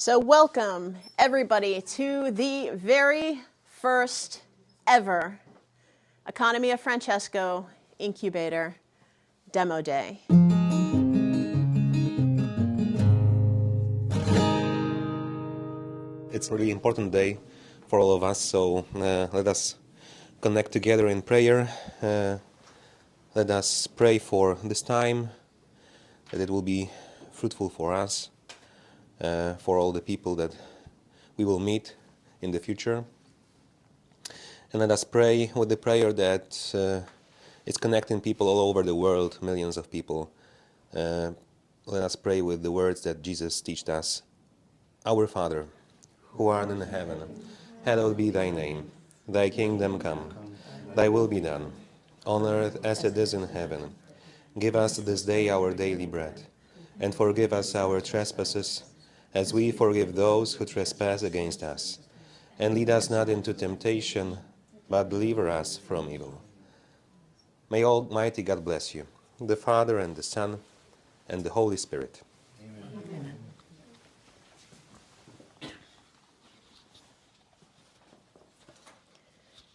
So welcome, everybody, to the very first ever Economy of Francesco Incubator Demo Day. It's a really important day for all of us, so let us connect together in prayer. Let us pray for this time, that it will be fruitful for us, for all the people that we will meet in the future. And let us pray with the prayer that is connecting people all over the world, millions of people. Let us pray with the words that Jesus taught us. Our Father, who art in heaven, hallowed be thy name. Thy kingdom come, thy will be done, on earth as it is in heaven. Give us this day our daily bread, and forgive us our trespasses, as we forgive those who trespass against us. And lead us not into temptation, but deliver us from evil. May Almighty God bless you, the Father and the Son and the Holy Spirit. Amen.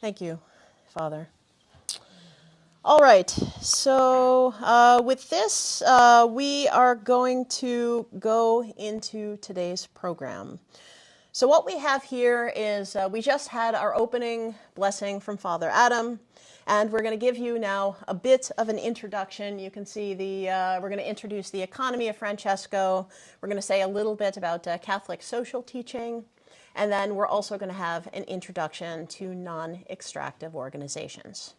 Thank you, Father. All right, so with this, we are going to go into today's program. So what we have here is we just had our opening blessing from Father Adam, and we're going to give you now a bit of an introduction. You can see we're going to introduce the economy of Francesco. We're going to say a little bit about Catholic social teaching, and then we're also going to have an introduction to non-extractive organizations.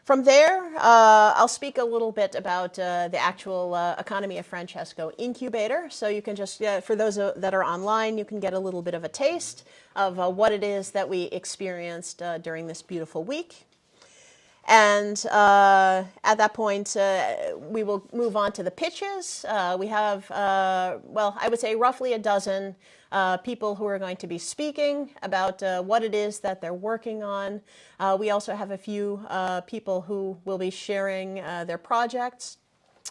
From there, I'll speak a little bit about the actual Economy of Francesco Incubator. So you can just, for those that are online, you can get a little bit of a taste of what it is that we experienced during this beautiful week. And at that point, we will move on to the pitches. We have, well, I would say roughly a dozen people who are going to be speaking about what it is that they're working on. We also have a few people who will be sharing their projects.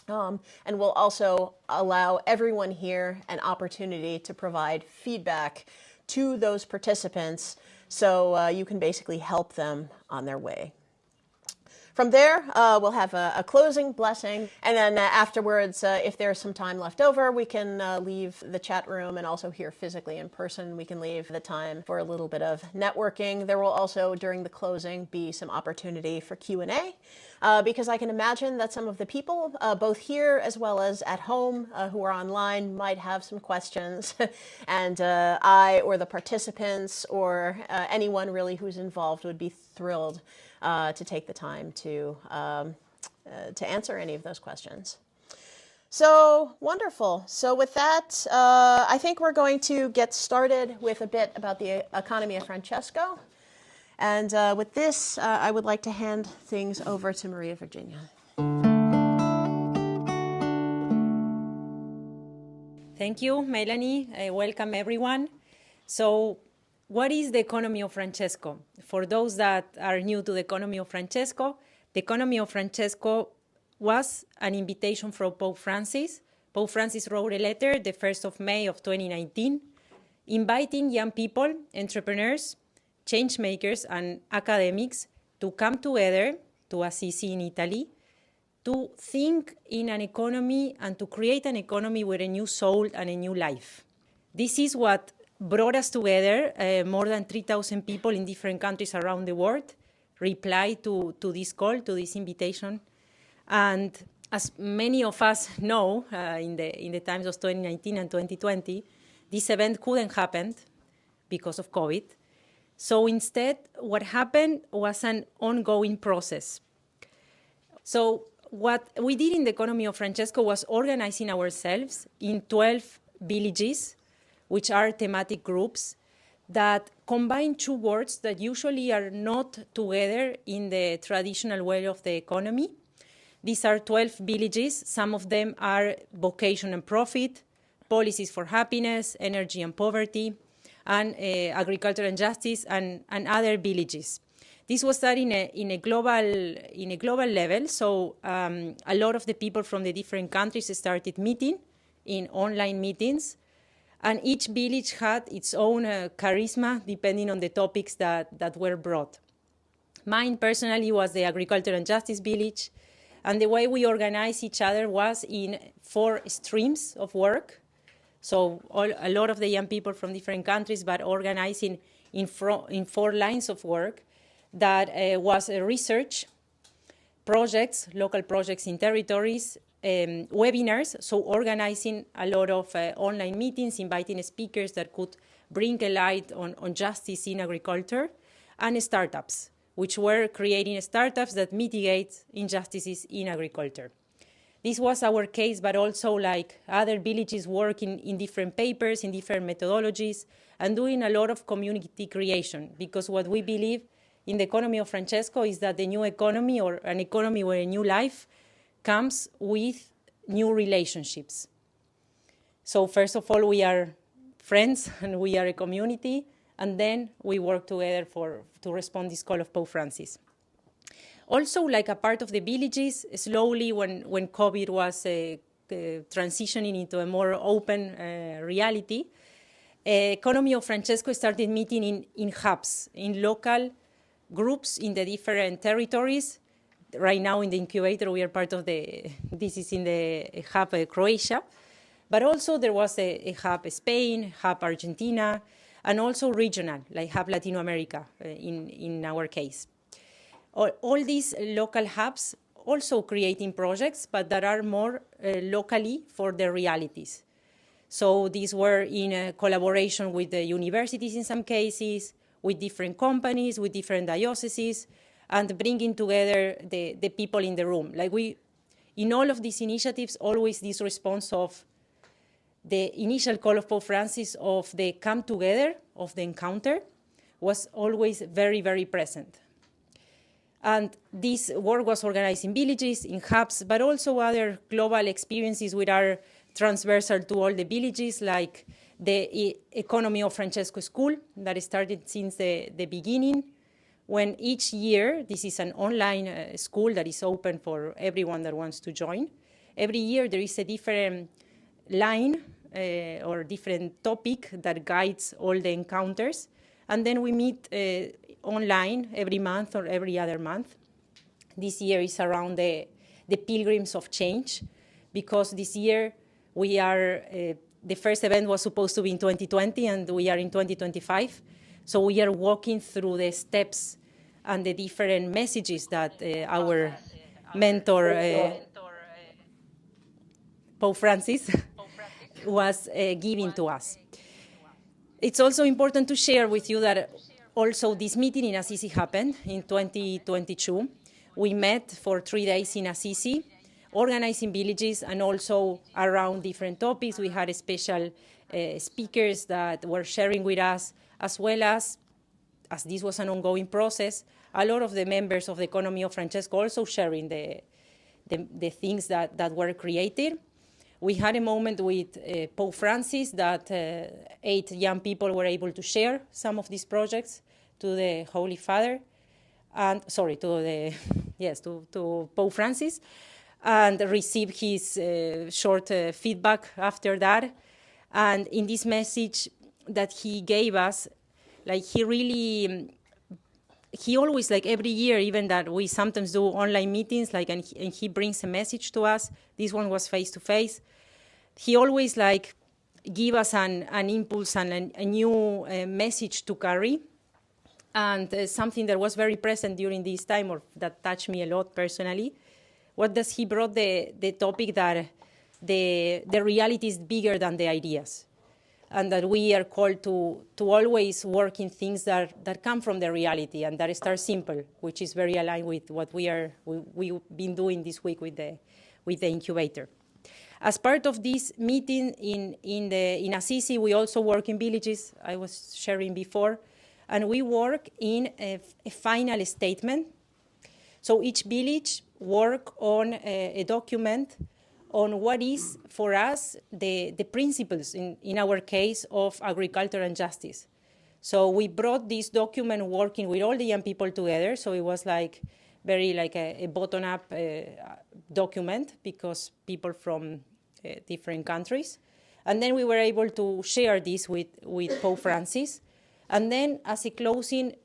And we'll also allow everyone here an opportunity to provide feedback to those participants so you can basically help them on their way. From there, we'll have a closing blessing, and then afterwards, if there's some time left over, we can leave the chat room, and also here physically in person, we can leave the time for a little bit of networking. There will also, during the closing, be some opportunity for Q&A, because I can imagine that some of the people, both here as well as at home, who are online, might have some questions, and I or the participants or anyone really who's involved would be thrilled to take the time to answer any of those questions. So wonderful. So with that, I think we're going to get started with a bit about the Economy of Francesco. And with this, I would like to hand things over to Maria Virginia. Thank you, Melanie. Welcome, everyone. So, what is the Economy of Francesco? For those that are new to the Economy of Francesco, the Economy of Francesco was an invitation from Pope Francis. Pope Francis wrote a letter the 1st of May of 2019, inviting young people, entrepreneurs, change makers, and academics to come together to Assisi in Italy to think in an economy and to create an economy with a new soul and a new life. This is what brought us together. More than 3,000 people in different countries around the world replied to this call, to this invitation. And as many of us know, in the times of 2019 and 2020, this event couldn't happen because of COVID. So instead, what happened was an ongoing process. So what we did in the Economy of Francesco was organizing ourselves in 12 villages, which are thematic groups that combine two words that usually are not together in the traditional way of the economy. These are 12 villages. Some of them are vocation and profit, policies for happiness, energy and poverty, and agriculture and justice, and other villages. This was done in a global level, so a lot of the people from the different countries started meeting in online meetings. And each village had its own charisma depending on the topics that were brought. Mine personally was the Agriculture and Justice Village, and the way we organized each other was in 4 streams of work. So a lot of the young people from different countries, but organizing in 4 lines of work. That was research, projects, local projects in territories, webinars, so organizing a lot of online meetings, inviting speakers that could bring a light on justice in agriculture, and startups, which were creating startups that mitigate injustices in agriculture. This was our case, but also like other villages working in different papers, in different methodologies, and doing a lot of community creation, because what we believe in the economy of Francesco is that the new economy, or an economy where a new life, comes with new relationships. So first of all, we are friends and we are a community, and then we work together to respond to this call of Pope Francis. Also, like a part of the villages, slowly when COVID was transitioning into a more open reality, economy of Francesco started meeting in hubs, in local groups in the different territories. Right now in the incubator, we are part of this is in the hub Croatia, but also there was a hub Spain, hub Argentina, and also regional, like hub Latin America in our case. All these local hubs also creating projects, but that are more locally for the realities. So these were in collaboration with the universities in some cases, with different companies, with different dioceses, and bringing together the people in the room. Like in all of these initiatives, always this response of the initial call of Pope Francis of the come together, of the encounter, was always very, very present. And this work was organized in villages, in hubs, but also other global experiences which are transversal to all the villages, like the Economy of Francesco School that started since the beginning, when each year, this is an online school that is open for everyone that wants to join. Every year there is a different line or different topic that guides all the encounters. And then we meet online every month or every other month. This year is around the Pilgrims of Change, because this year we are, the first event was supposed to be in 2020 and we are in 2025. So we are walking through the steps and the different messages that our mentor, Pope Francis, was giving to us. It's also important to share with you that also this meeting in Assisi happened in 2022. We met for 3 days in Assisi, organizing villages and also around different topics. We had special speakers that were sharing with us, as well as this was an ongoing process, a lot of the members of the Economy of Francesco also sharing the things that were created. We had a moment with Pope Francis that 8 young people were able to share some of these projects to the Holy Father, and to Pope Francis, and receive his short feedback after that. And in this message that he gave us, like he always, like every year, even that we sometimes do online meetings, like, and he brings a message to us. This one was face to face. He always like give us an impulse and a new message to carry, and something that was very present during this time, or that touched me a lot personally. What does he brought the topic that the reality is bigger than the ideas, and that we are called to always work in things that come from the reality and that start simple, which is very aligned with what we've been doing this week with the incubator. As part of this meeting in Assisi, we also work in villages, I was sharing before, and we work in a final statement. So each village work on a document on what is, for us, the principles, in our case, of agriculture and justice. So we brought this document working with all the young people together, so it was like very like a bottom-up document, because people from different countries. And then we were able to share this with Pope Francis. And then as a closing,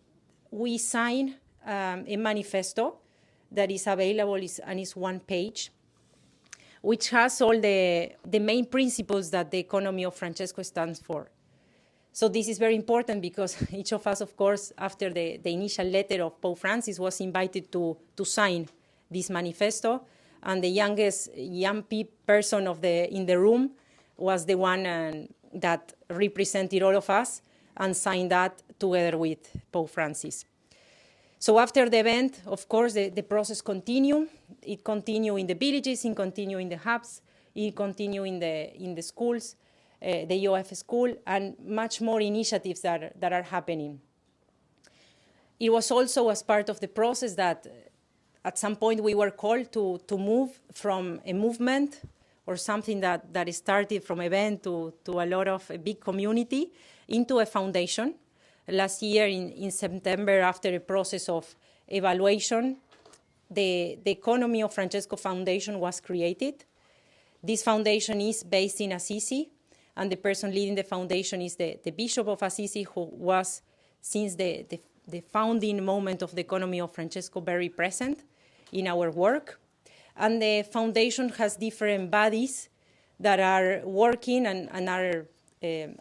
we signed a manifesto that is available and is one page, which has all the main principles that the economy of Francesco stands for. So this is very important because each of us, of course, after the initial letter of Pope Francis, was invited to sign this manifesto. And the young person in the room was the one that represented all of us and signed that together with Pope Francis. So after the event, of course, the process continued. It continued in the villages, it continued in the hubs, it continued in the schools, the EOF school, and much more initiatives that are happening. It was also as part of the process that at some point we were called to move from a movement or something that started from event to a lot of a big community into a foundation. Last year in September, after a process of evaluation, the Economy of Francesco Foundation was created. This foundation is based in Assisi, and the person leading the foundation is the Bishop of Assisi, who was, since the founding moment of the Economy of Francesco, very present in our work. And the foundation has different bodies that are working and are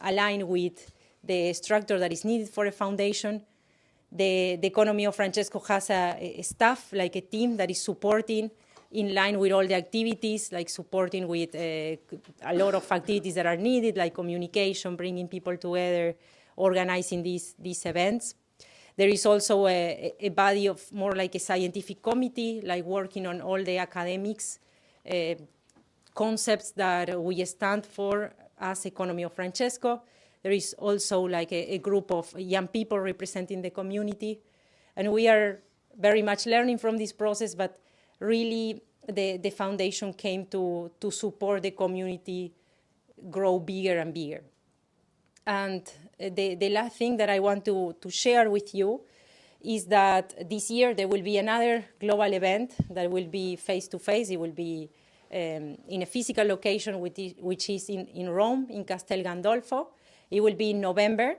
aligned with the structure that is needed for a foundation. The Economy of Francesco has a staff, like a team that is supporting in line with all the activities, like supporting with a lot of activities that are needed, like communication, bringing people together, organizing these events. There is also a body of more like a scientific committee, like working on all the academics concepts that we stand for as Economy of Francesco. There is also like a group of young people representing the community. And we are very much learning from this process, but really the foundation came to support the community grow bigger and bigger. And the last thing that I want to share with you is that this year there will be another global event that will be face-to-face. It will be in a physical location, which is in Rome, in Castel Gandolfo. It will be in November,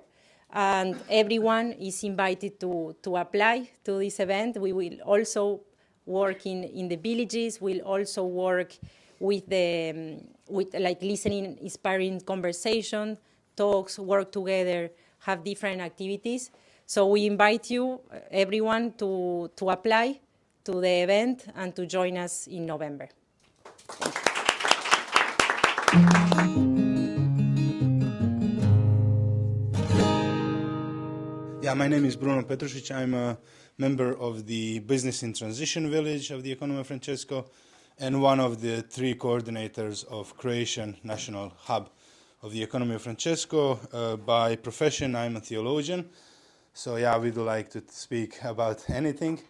and everyone is invited to apply to this event. We will also work in the villages. We'll also work with like listening, inspiring conversation, talks, work together, have different activities. So we invite you, everyone, to apply to the event and to join us in November. Yeah, my name is Bruno Petrušić. I'm a member of the Business in Transition Village of the Economy of Francesco and one of the 3 coordinators of Croatian National Hub of the Economy of Francesco. By profession, I'm a theologian. So yeah, we do like to speak about anything.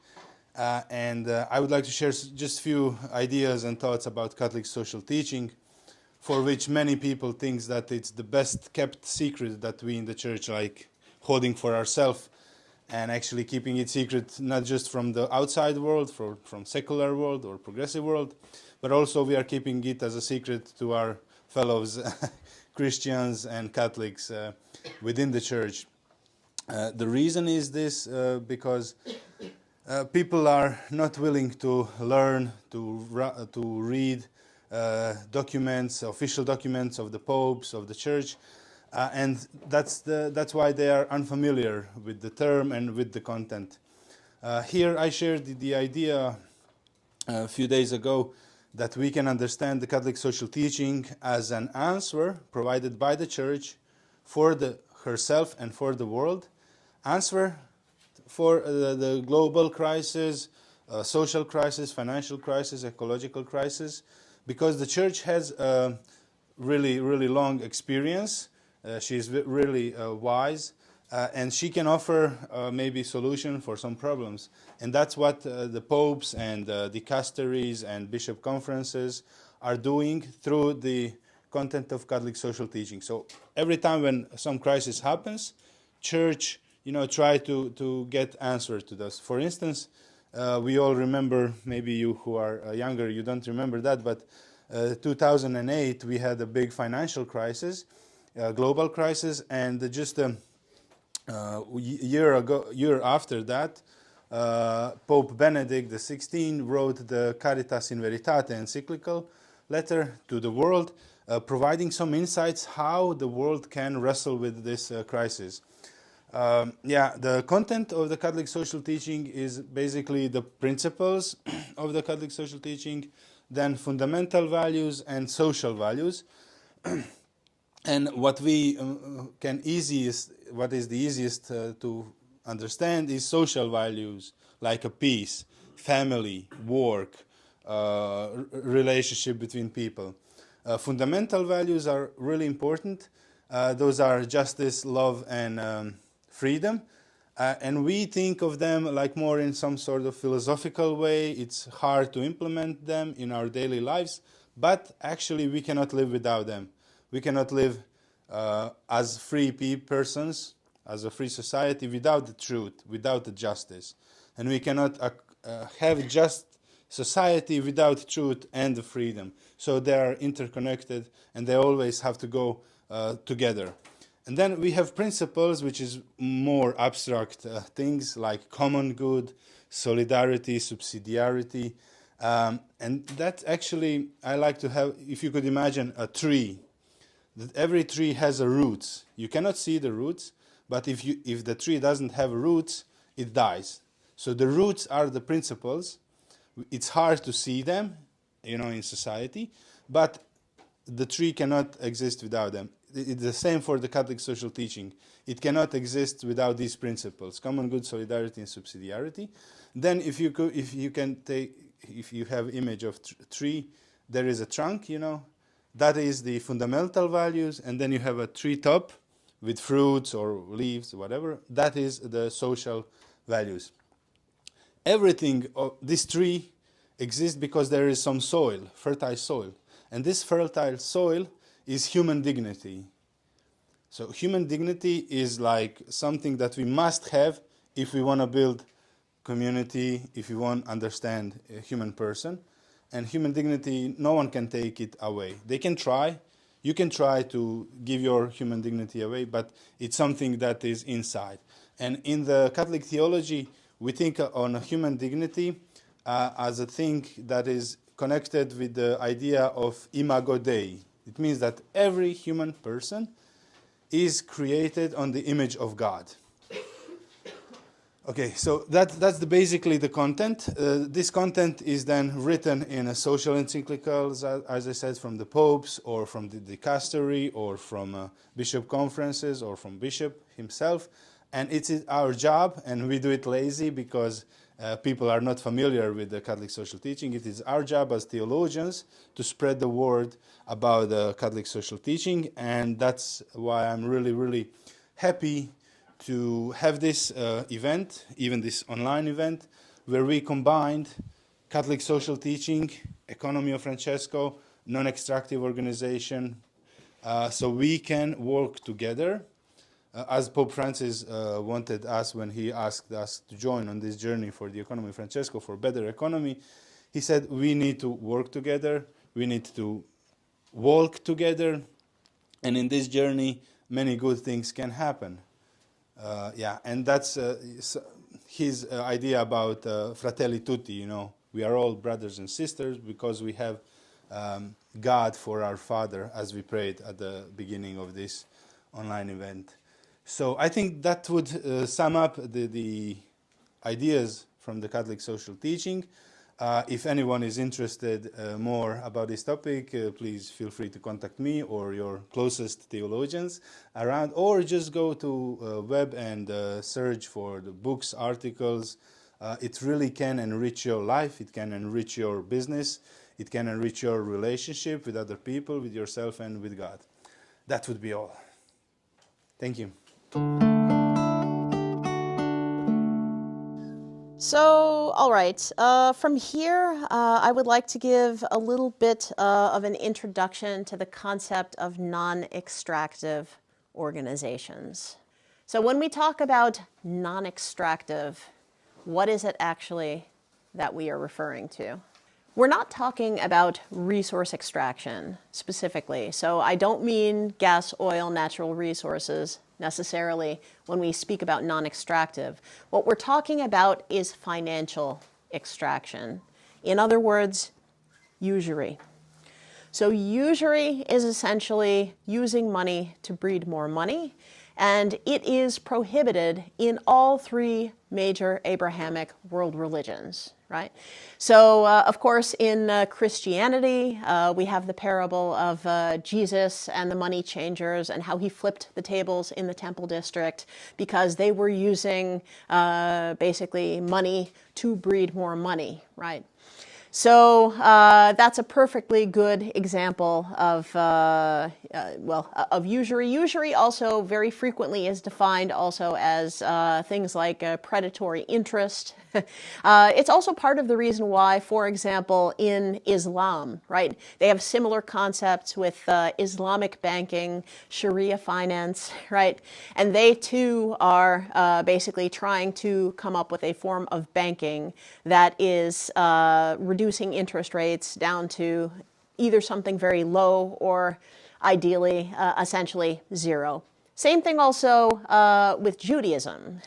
And I would like to share just a few ideas and thoughts about Catholic social teaching, for which many people think that it's the best kept secret that we in the church like holding for ourselves, and actually keeping it secret not just from the outside world, from secular world or progressive world, but also we are keeping it as a secret to our fellows Christians and Catholics within the church. The reason is this because people are not willing to learn, to read documents, official documents of the popes, of the church, and that's why they are unfamiliar with the term and with the content. Here I shared the idea a few days ago that we can understand the Catholic social teaching as an answer provided by the church for herself and for the world, answer for the global crisis, social crisis, financial crisis, ecological crisis, because the church has a really, really long experience. She is really wise, and she can offer maybe solution for some problems. And that's what the popes and dicasteries and bishop conferences are doing through the content of Catholic social teaching. So every time when some crisis happens, church, try to get answer to this. For instance, we all remember, maybe you who are younger, you don't remember that, but 2008 we had a big financial crisis, global crisis, and just year after that, Pope Benedict XVI wrote the Caritas in Veritate encyclical letter to the world, providing some insights how the world can wrestle with this crisis. The content of the Catholic social teaching is basically the principles of the Catholic social teaching, then fundamental values and social values. And what we what is the easiest to understand is social values like a peace, family, work, relationship between people. Fundamental values are really important. Those are justice, love, and freedom. And we think of them like more in some sort of philosophical way. It's hard to implement them in our daily lives, but actually we cannot live without them. We cannot live as free persons, as a free society, without the truth, without the justice. And we cannot have just society without truth and the freedom. So they are interconnected, and they always have to go together. And then we have principles, which is more abstract things like common good, solidarity, subsidiarity. And that actually, I like to have, if you could imagine a tree, that every tree has a roots. You cannot see the roots, but if the tree doesn't have roots, it dies. So the roots are the principles. It's hard to see them, in society, but the tree cannot exist without them. It's the same for the Catholic social teaching. It cannot exist without these principles: common good, solidarity, and subsidiarity. Then, if you have image of tree, there is a trunk, that is the fundamental values, and then you have a tree top with fruits or leaves, whatever. That is the social values. Everything of this tree exists because there is some soil, fertile soil. And this fertile soil is human dignity. So human dignity is like something that we must have if we want to build community, if we want to understand a human person. And human dignity, no one can take it away. They can try. You can try to give your human dignity away, but it's something that is inside. And in the Catholic theology, we think on human dignity as a thing that is connected with the idea of imago Dei. It means that every human person is created on the image of God. Okay, so that's basically the content. This content is then written in a social encyclicals, as I said, from the popes or from the dicastery or from bishop conferences or from bishop himself. And it is our job, and we do it lazy because people are not familiar with the Catholic social teaching. It is our job as theologians to spread the word about the Catholic social teaching, and that's why I'm really, really happy to have this event, even this online event, where we combined Catholic social teaching, economy of Francesco, non-extractive organization, so we can work together. As Pope Francis wanted us when he asked us to join on this journey for the economy of Francesco, for better economy, he said we need to work together, we need to walk together, and in this journey many good things can happen. And that's his idea about fratelli tutti, we are all brothers and sisters because we have God for our Father, as we prayed at the beginning of this online event. So I think that would sum up the ideas from the Catholic social teaching. If anyone is interested more about this topic, please feel free to contact me or your closest theologians around, or just go to web and search for the books, articles. It really can enrich your life, it can enrich your business, it can enrich your relationship with other people, with yourself, and with God. That would be all. Thank you. So, all right, from here, I would like to give a little bit of an introduction to the concept of non-extractive organizations. So when we talk about non-extractive, what is it actually that we are referring to? we're not talking about resource extraction specifically. So I don't mean gas, oil, natural resources necessarily when we speak about non-extractive. What we're talking about is financial extraction. In other words, usury. So usury is essentially using money to breed more money, and it is prohibited in all three major Abrahamic world religions, right? So, of course, in Christianity, we have the parable of Jesus and the money changers and how he flipped the tables in the temple district because they were using basically money to breed more money, right? So that's a perfectly good example of, of usury. Usury also very frequently is defined also as things like predatory interest. It's also part of the reason why, for example, in Islam, right, they have similar concepts with Islamic banking, Sharia finance, right, and they too are basically trying to come up with a form of banking that is reducing interest rates down to either something very low or ideally essentially zero. Same thing also with Judaism.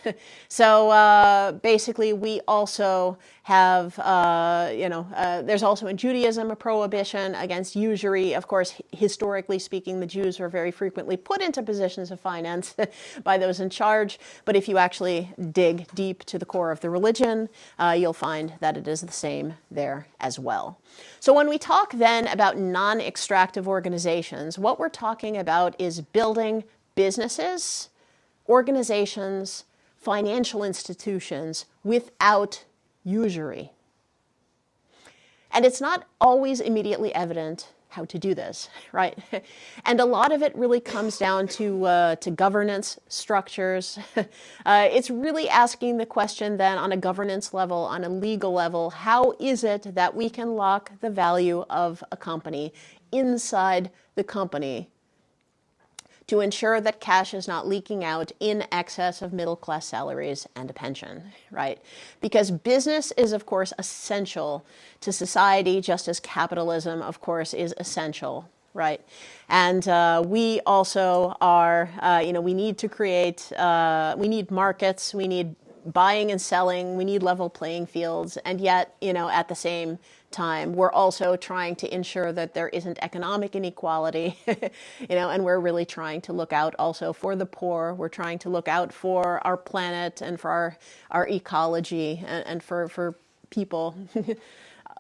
So basically we also have, there's also in Judaism a prohibition against usury. Of course, historically speaking, the Jews were very frequently put into positions of finance by those in charge. But if you actually dig deep to the core of the religion, you'll find that it is the same there as well. So when we talk then about non-extractive organizations, what we're talking about is building businesses, organizations, financial institutions without usury. And it's not always immediately evident how to do this, right? And a lot of it really comes down to governance structures. It's really asking the question then on a governance level, on a legal level, how is it that we can lock the value of a company inside the company to ensure that cash is not leaking out in excess of middle-class salaries and a pension, right? Because business is, of course, essential to society, just as capitalism, of course, is essential, right? And we also are, we need to create, we need markets, we need buying and selling, we need level playing fields, and yet, at the same time, we're also trying to ensure that there isn't economic inequality, and we're really trying to look out also for the poor. We're trying to look out for our planet and for our ecology and for people,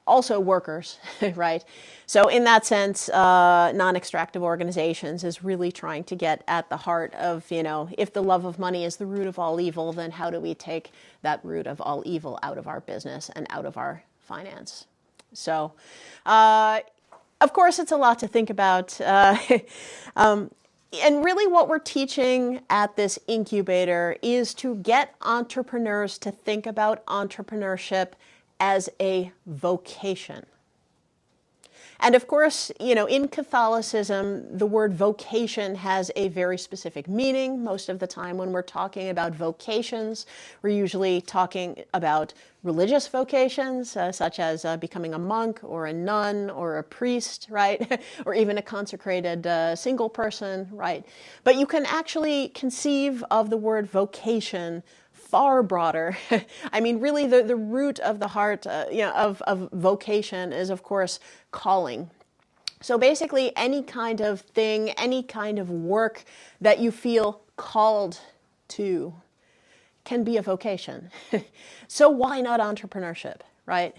also workers, right? So in that sense, non-extractive organizations is really trying to get at the heart of, if the love of money is the root of all evil, then how do we take that root of all evil out of our business and out of our finance? So, of course, it's a lot to think about. And really what we're teaching at this incubator is to get entrepreneurs to think about entrepreneurship as a vocation. And of course, in Catholicism, the word vocation has a very specific meaning. Most of the time when we're talking about vocations, we're usually talking about religious vocations, such as becoming a monk or a nun or a priest, right? Or even a consecrated single person, right? But you can actually conceive of the word vocation far broader. I mean, really, the root of the heart of vocation is, of course, calling. So basically, any kind of thing, any kind of work that you feel called to can be a vocation. So why not entrepreneurship, right?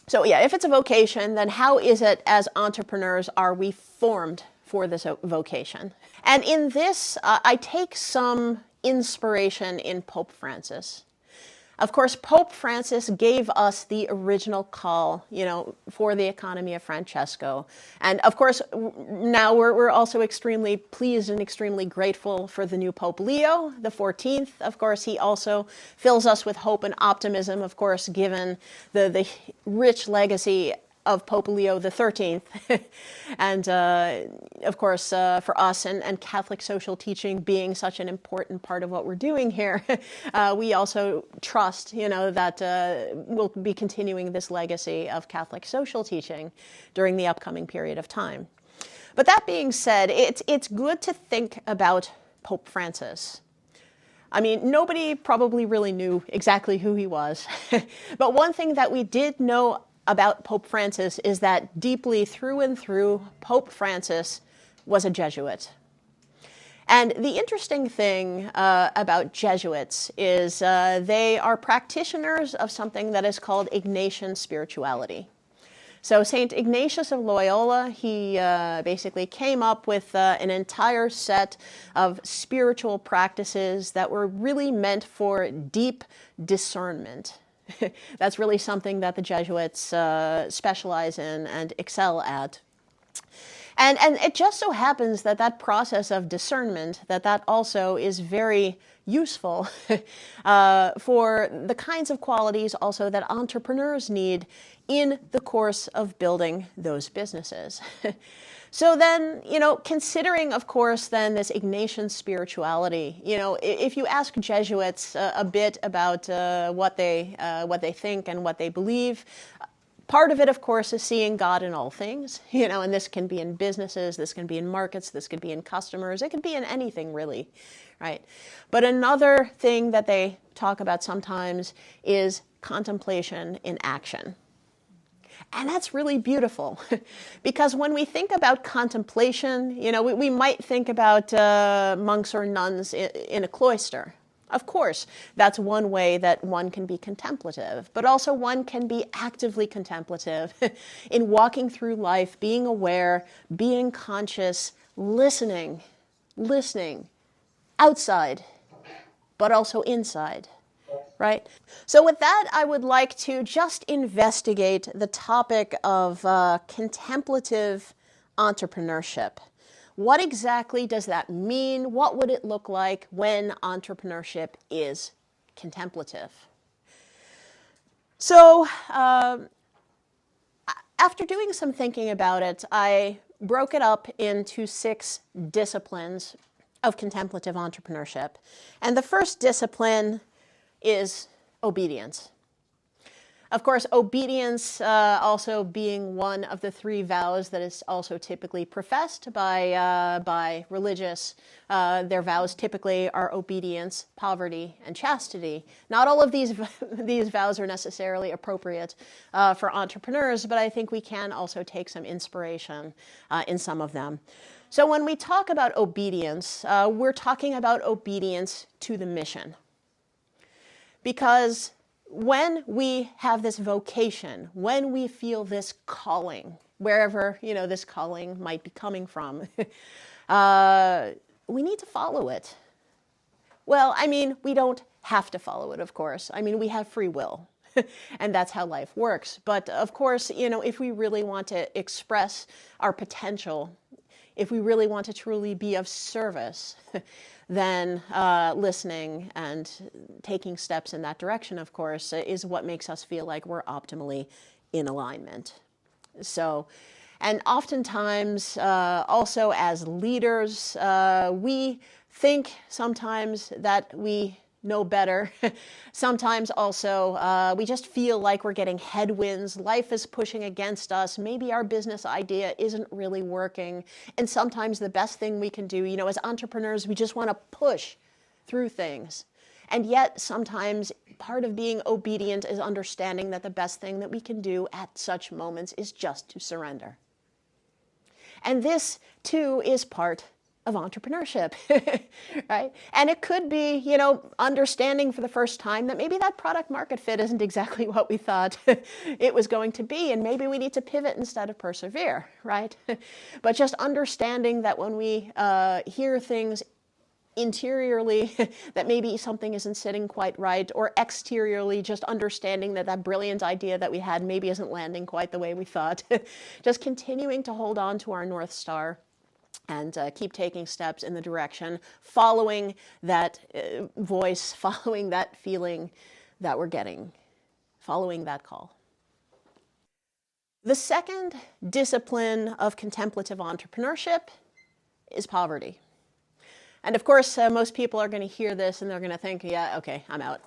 So yeah, if it's a vocation, then how is it as entrepreneurs are we formed for this vocation? And in this, I take some inspiration in Pope Francis. Of course, Pope Francis gave us the original call, for the economy of Francesco. And of course, now we're also extremely pleased and extremely grateful for the new Pope Leo the 14th. Of course, he also fills us with hope and optimism, of course, given the rich legacy of Pope Leo XIII. And of course, for us and Catholic social teaching being such an important part of what we're doing here, we also trust, that we'll be continuing this legacy of Catholic social teaching during the upcoming period of time. But that being said, it's good to think about Pope Francis. I mean, nobody probably really knew exactly who he was. But one thing that we did know about Pope Francis is that deeply through and through, Pope Francis was a Jesuit. And the interesting thing about Jesuits is they are practitioners of something that is called Ignatian spirituality. So St. Ignatius of Loyola, he basically came up with an entire set of spiritual practices that were really meant for deep discernment. That's really something that the Jesuits specialize in and excel at. And it just so happens that that process of discernment, that also is very useful for the kinds of qualities also that entrepreneurs need in the course of building those businesses. So then, considering, of course, then this Ignatian spirituality, if you ask Jesuits a bit about what they think and what they believe, part of it, of course, is seeing God in all things, and this can be in businesses, this can be in markets, this could be in customers, it could be in anything really, right? But another thing that they talk about sometimes is contemplation in action. And that's really beautiful because when we think about contemplation, we might think about monks or nuns in a cloister. Of course, that's one way that one can be contemplative, but also one can be actively contemplative in walking through life, being aware, being conscious, listening outside, but also inside. Right? So with that, I would like to just investigate the topic of contemplative entrepreneurship. What exactly does that mean? What would it look like when entrepreneurship is contemplative? So after doing some thinking about it, I broke it up into 6 disciplines of contemplative entrepreneurship. And the first discipline is obedience. Of course, obedience also being one of the 3 vows that is also typically professed by religious. Their vows typically are obedience, poverty, and chastity. Not all of these vows are necessarily appropriate for entrepreneurs, but I think we can also take some inspiration in some of them. So when we talk about obedience, we're talking about obedience to the mission. Because when we have this vocation, when we feel this calling, wherever this calling might be coming from, we need to follow it. Well, I mean, we don't have to follow it, of course. I mean, we have free will, and that's how life works. But of course, if we really want to express our potential, if we really want to truly be of service, then listening and taking steps in that direction, of course, is what makes us feel like we're optimally in alignment. So, and oftentimes, also as leaders, we think sometimes that we know better. Sometimes also we just feel like we're getting headwinds. Life is pushing against us. Maybe our business idea isn't really working. And sometimes the best thing we can do, as entrepreneurs, we just want to push through things. And yet sometimes part of being obedient is understanding that the best thing that we can do at such moments is just to surrender. And this too is part of entrepreneurship, right? And it could be, understanding for the first time that maybe that product market fit isn't exactly what we thought it was going to be, and maybe we need to pivot instead of persevere, right? But just understanding that when we hear things interiorly that maybe something isn't sitting quite right, or exteriorly just understanding that that brilliant idea that we had maybe isn't landing quite the way we thought. Just continuing to hold on to our North Star and keep taking steps in the direction, following that voice, following that feeling that we're getting, following that call. The second discipline of contemplative entrepreneurship is poverty. And of course, most people are going to hear this and they're going to think, yeah, okay, I'm out,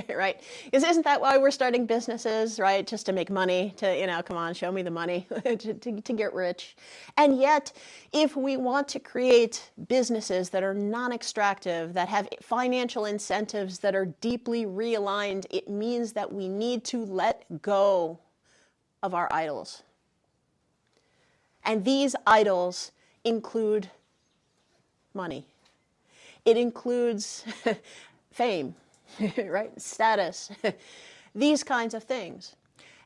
right? Because isn't that why we're starting businesses, right? Just to make money, to, come on, show me the money, to get rich. And yet, if we want to create businesses that are non-extractive, that have financial incentives that are deeply realigned, it means that we need to let go of our idols. And these idols include money. It includes fame, right? Status, these kinds of things.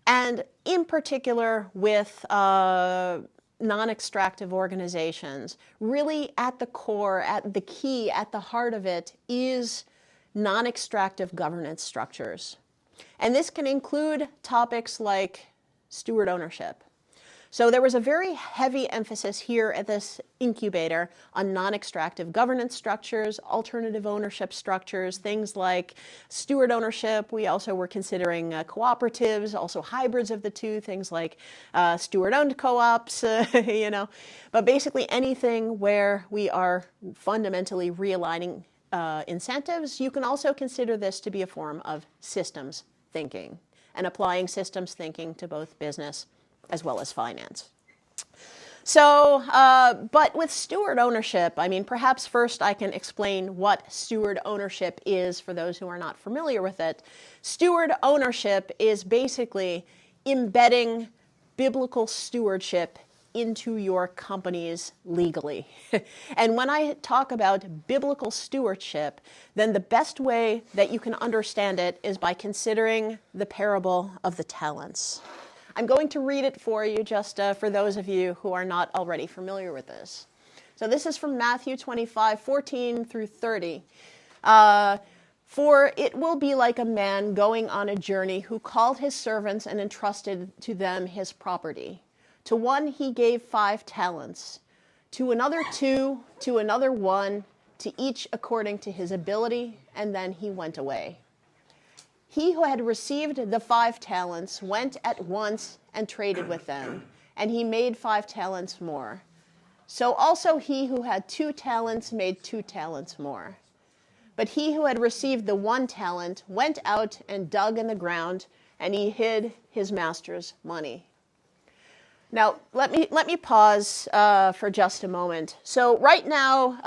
And in particular with non-extractive organizations, really at the core, at the key, at the heart of it is non-extractive governance structures. And this can include topics like steward ownership. So there was a very heavy emphasis here at this incubator on non-extractive governance structures, alternative ownership structures, things like steward ownership. We also were considering cooperatives, also hybrids of the two, things like steward-owned co-ops, But basically anything where we are fundamentally realigning incentives. You can also consider this to be a form of systems thinking and applying systems thinking to both business as well as finance. So, but with steward ownership, perhaps first I can explain what steward ownership is for those who are not familiar with it. Steward ownership is basically embedding biblical stewardship into your companies legally. And when I talk about biblical stewardship, then the best way that you can understand it is by considering the parable of the talents. I'm going to read it for you just for those of you who are not already familiar with this. So this is from Matthew 25:14 through 30. For it will be like a man going on a journey who called his servants and entrusted to them his property. To one he gave 5 talents, to another 2, to another 1, to each according to his ability, and then he went away. He who had received the 5 talents went at once and traded with them, and he made 5 talents more. So also he who had 2 talents made 2 talents more. But he who had received the 1 talent went out and dug in the ground, and he hid his master's money. Now, let me pause for just a moment. So right now,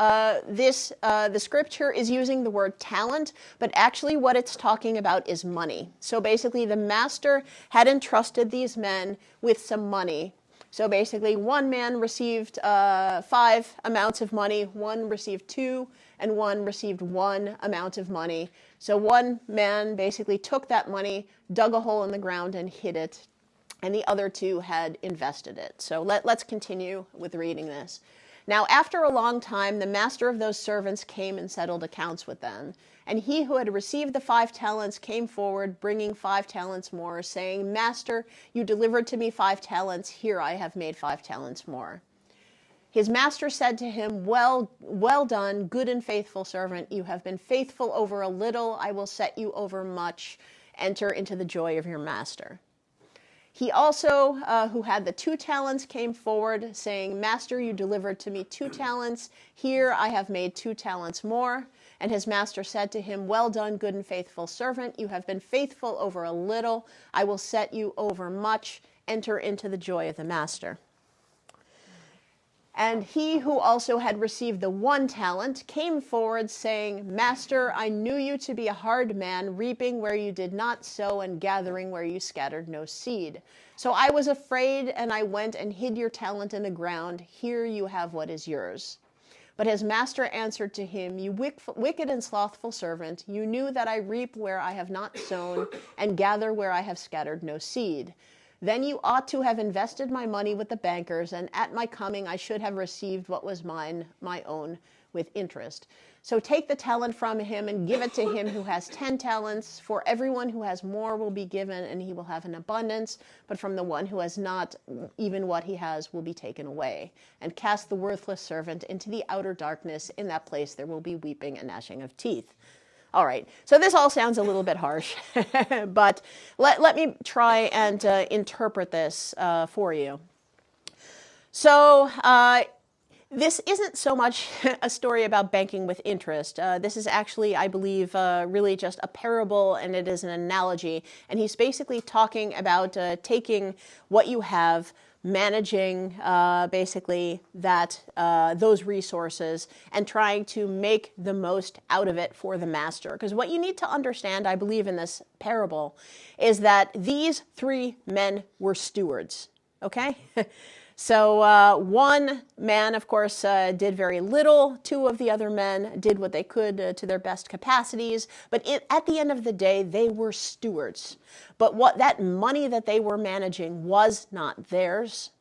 the scripture is using the word talent, but actually what it's talking about is money. So basically, the master had entrusted these men with some money. So basically, one man received 5 amounts of money, one received 2, and one received 1 amount of money. So one man basically took that money, dug a hole in the ground, and hid it. And the other 2 had invested it. So let's continue with reading this. Now, after a long time, the master of those servants came and settled accounts with them. And he who had received the 5 talents came forward, bringing 5 talents more, saying, Master, you delivered to me 5 talents. Here I have made 5 talents more. His master said to him, well done, good and faithful servant. You have been faithful over a little. I will set you over much. Enter into the joy of your master. He also, who had the 2 talents, came forward, saying, Master, you delivered to me 2 talents. Here I have made 2 talents more. And his master said to him, Well done, good and faithful servant. You have been faithful over a little. I will set you over much. Enter into the joy of the master. And he who also had received the 1 talent came forward, saying, Master, I knew you to be a hard man, reaping where you did not sow and gathering where you scattered no seed. So I was afraid, and I went and hid your talent in the ground. Here you have what is yours. But his master answered to him, You wicked and slothful servant, you knew that I reap where I have not sown and gather where I have scattered no seed. Then you ought to have invested my money with the bankers, and at my coming I should have received what was mine, my own, with interest. So take the talent from him and give it to him who has 10 talents. For everyone who has more will be given, and he will have an abundance. But from the one who has not, even what he has will be taken away. And cast the worthless servant into the outer darkness. In that place there will be weeping and gnashing of teeth. All right, so this all sounds a little bit harsh, but let me try and interpret this for you. So this isn't so much a story about banking with interest. This is actually, I believe, really just a parable, and it is an analogy. And he's basically talking about taking what you have, managing basically those resources, and trying to make the most out of it for the master. Because what you need to understand, I believe, in this parable, is that these three men were stewards. Okay? So one man, of course, did very little. Two of the other men did what they could to their best capacities. But at the end of the day, they were stewards. But what that money that they were managing was not theirs.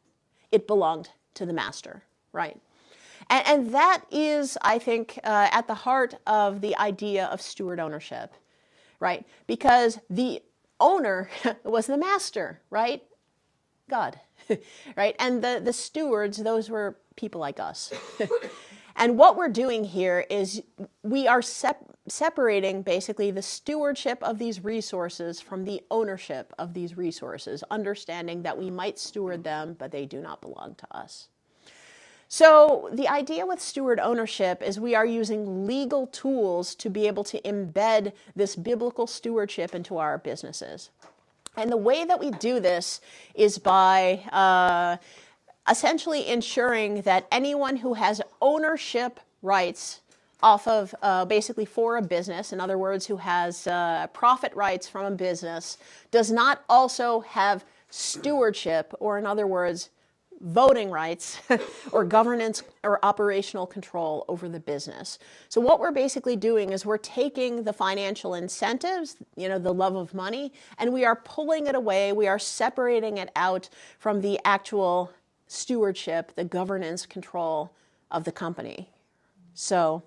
It belonged to the master, right? And that is, I think, at the heart of the idea of steward ownership, right? Because the owner was the master, right? God, right? And the stewards, those were people like us. And what we're doing here is we are separating basically the stewardship of these resources from the ownership of these resources, understanding that we might steward them, but they do not belong to us. So the idea with steward ownership is we are using legal tools to be able to embed this biblical stewardship into our businesses. And the way that we do this is by essentially ensuring that anyone who has ownership rights off of basically for a business, in other words, who has profit rights from a business, does not also have stewardship, or in other words, voting rights or governance or operational control over the business. So what we're basically doing is we're taking the financial incentives, the love of money, and we are pulling it away. We are separating it out from the actual stewardship, the governance control of the company. So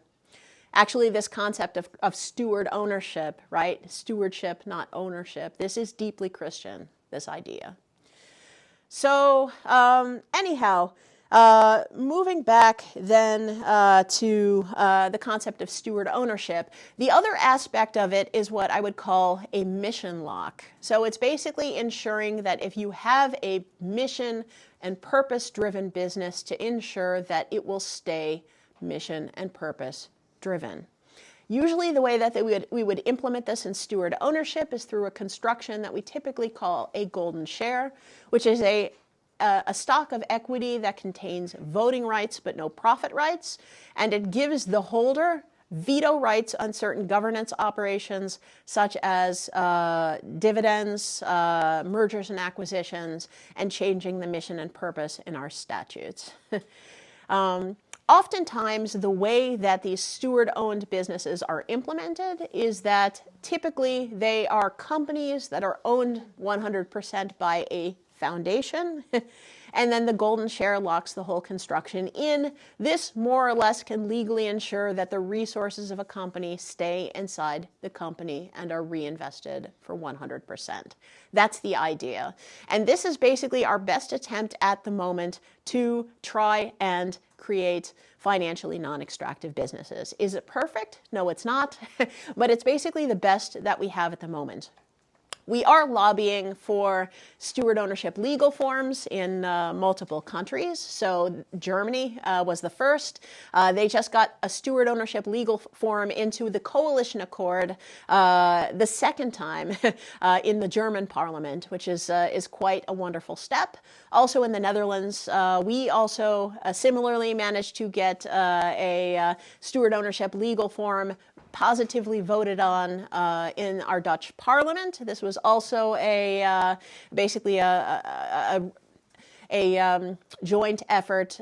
actually this concept of steward ownership, right? Stewardship, not ownership. This is deeply Christian, this idea. So anyhow, moving back then to the concept of steward ownership, the other aspect of it is what I would call a mission lock. So it's basically ensuring that if you have a mission and purpose-driven business, to ensure that it will stay mission and purpose-driven. Usually the way that we would implement this in steward ownership is through a construction that we typically call a golden share, which is a stock of equity that contains voting rights but no profit rights, and it gives the holder veto rights on certain governance operations such as dividends, mergers and acquisitions, and changing the mission and purpose in our statutes. Oftentimes, the way that these steward-owned businesses are implemented is that typically they are companies that are owned 100% by a foundation, and then the golden share locks the whole construction in. This more or less can legally ensure that the resources of a company stay inside the company and are reinvested for 100%. That's the idea. And this is basically our best attempt at the moment to try and create financially non-extractive businesses. Is it perfect? No, it's not, but it's basically the best that we have at the moment. We are lobbying for steward ownership legal forms in multiple countries. So Germany was the first. They just got a steward ownership legal form into the coalition accord the second time in the German parliament, which is quite a wonderful step. Also in the Netherlands, we also similarly managed to get a steward ownership legal form positively voted on in our Dutch parliament. This was also basically a joint effort.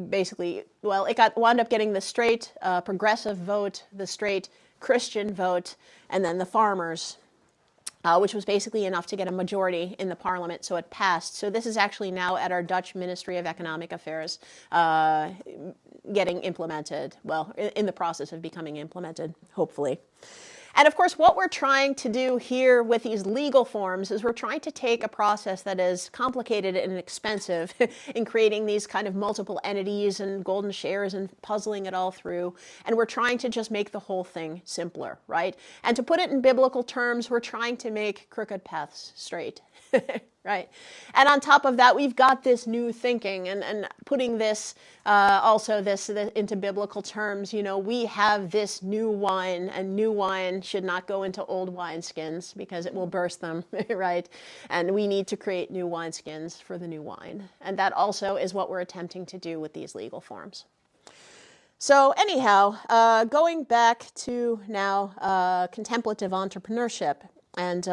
Basically, well, it wound up getting the straight progressive vote, the straight Christian vote, and then the farmers, which was basically enough to get a majority in the parliament, so it passed. So this is actually now at our Dutch Ministry of Economic Affairs getting implemented, well, in the process of becoming implemented, hopefully. And of course, what we're trying to do here with these legal forms is we're trying to take a process that is complicated and expensive in creating these kind of multiple entities and golden shares and puzzling it all through. And we're trying to just make the whole thing simpler, right? And to put it in biblical terms, we're trying to make crooked paths straight. Right. And on top of that, we've got this new thinking and putting this this into biblical terms. You know, we have this new wine, and new wine should not go into old wineskins because it will burst them. Right. And we need to create new wineskins for the new wine. And that also is what we're attempting to do with these legal forms. So anyhow, going back to now contemplative entrepreneurship. And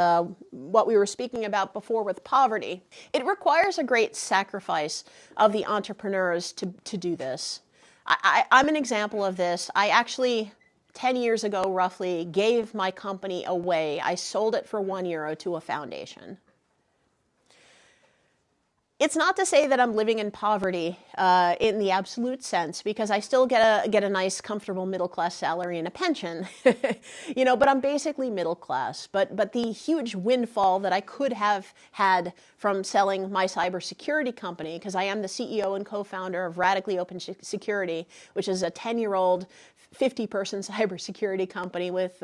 what we were speaking about before with poverty, it requires a great sacrifice of the entrepreneurs to do this. I'm an example of this. I actually, 10 years ago roughly, gave my company away. I sold it for €1 to a foundation. It's not to say that I'm living in poverty in the absolute sense, because I still get a nice, comfortable middle-class salary and a pension, you know. But I'm basically middle class. But the huge windfall that I could have had from selling my cybersecurity company, because I am the CEO and co-founder of Radically Open Security, which is a 10-year-old, 50-person cybersecurity company with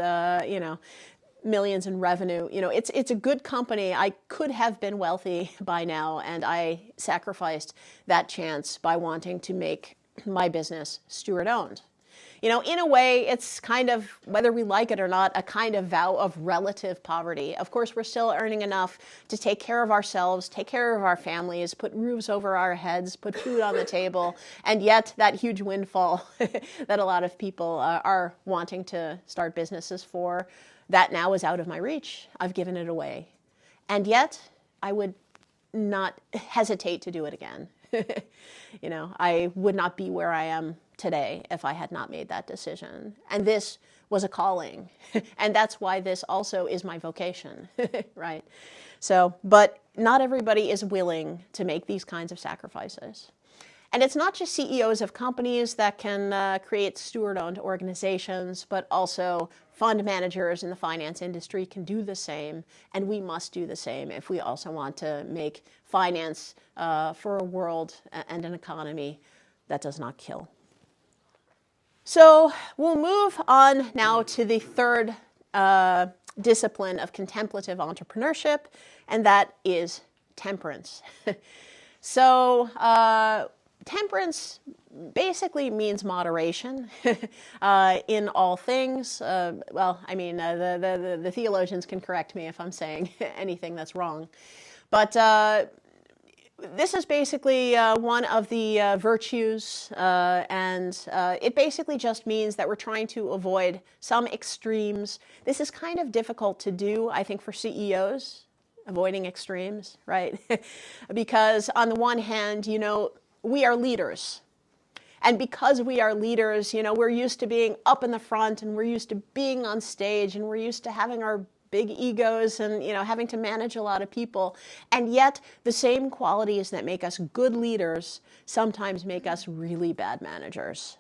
millions in revenue. You know, it's a good company. I could have been wealthy by now, and I sacrificed that chance by wanting to make my business steward-owned. You know, in a way, it's kind of, whether we like it or not, a kind of vow of relative poverty. Of course, we're still earning enough to take care of ourselves, take care of our families, put roofs over our heads, put food on the table, and yet that huge windfall that a lot of people are wanting to start businesses for, that now is out of my reach. I've given it away. And yet, I would not hesitate to do it again. You know, I would not be where I am today if I had not made that decision. And this was a calling. And that's why this also is my vocation, right? So, but not everybody is willing to make these kinds of sacrifices. And it's not just CEOs of companies that can create steward-owned organizations, but also fund managers in the finance industry can do the same, and we must do the same if we also want to make finance for a world and an economy that does not kill. So we'll move on now to the third discipline of contemplative entrepreneurship, and that is temperance. So temperance basically means moderation in all things. Well, I mean, the theologians can correct me if I'm saying anything that's wrong. But this is basically one of the virtues, and it basically just means that we're trying to avoid some extremes. This is kind of difficult to do, I think, for CEOs, avoiding extremes, right? Because on the one hand, you know, we are leaders. And because we are leaders, you know, we're used to being up in the front, and we're used to being on stage, and we're used to having our big egos and, you know, having to manage a lot of people. And yet the same qualities that make us good leaders sometimes make us really bad managers.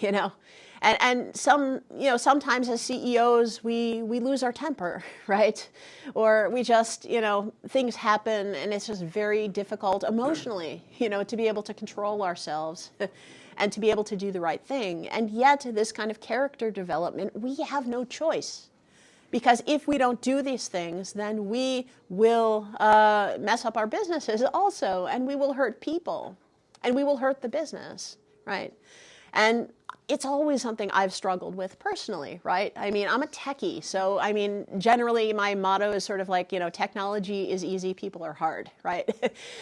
You know, and some, you know, sometimes as CEOs, we lose our temper, right? Or we just, you know, things happen and it's just very difficult emotionally, you know, to be able to control ourselves and to be able to do the right thing. And yet this kind of character development, we have no choice. Because if we don't do these things, then we will mess up our businesses also, and we will hurt people, and we will hurt the business, right? And it's always something I've struggled with personally, right? I mean, I'm a techie, so I mean, generally my motto is sort of like, you know, technology is easy, people are hard, right?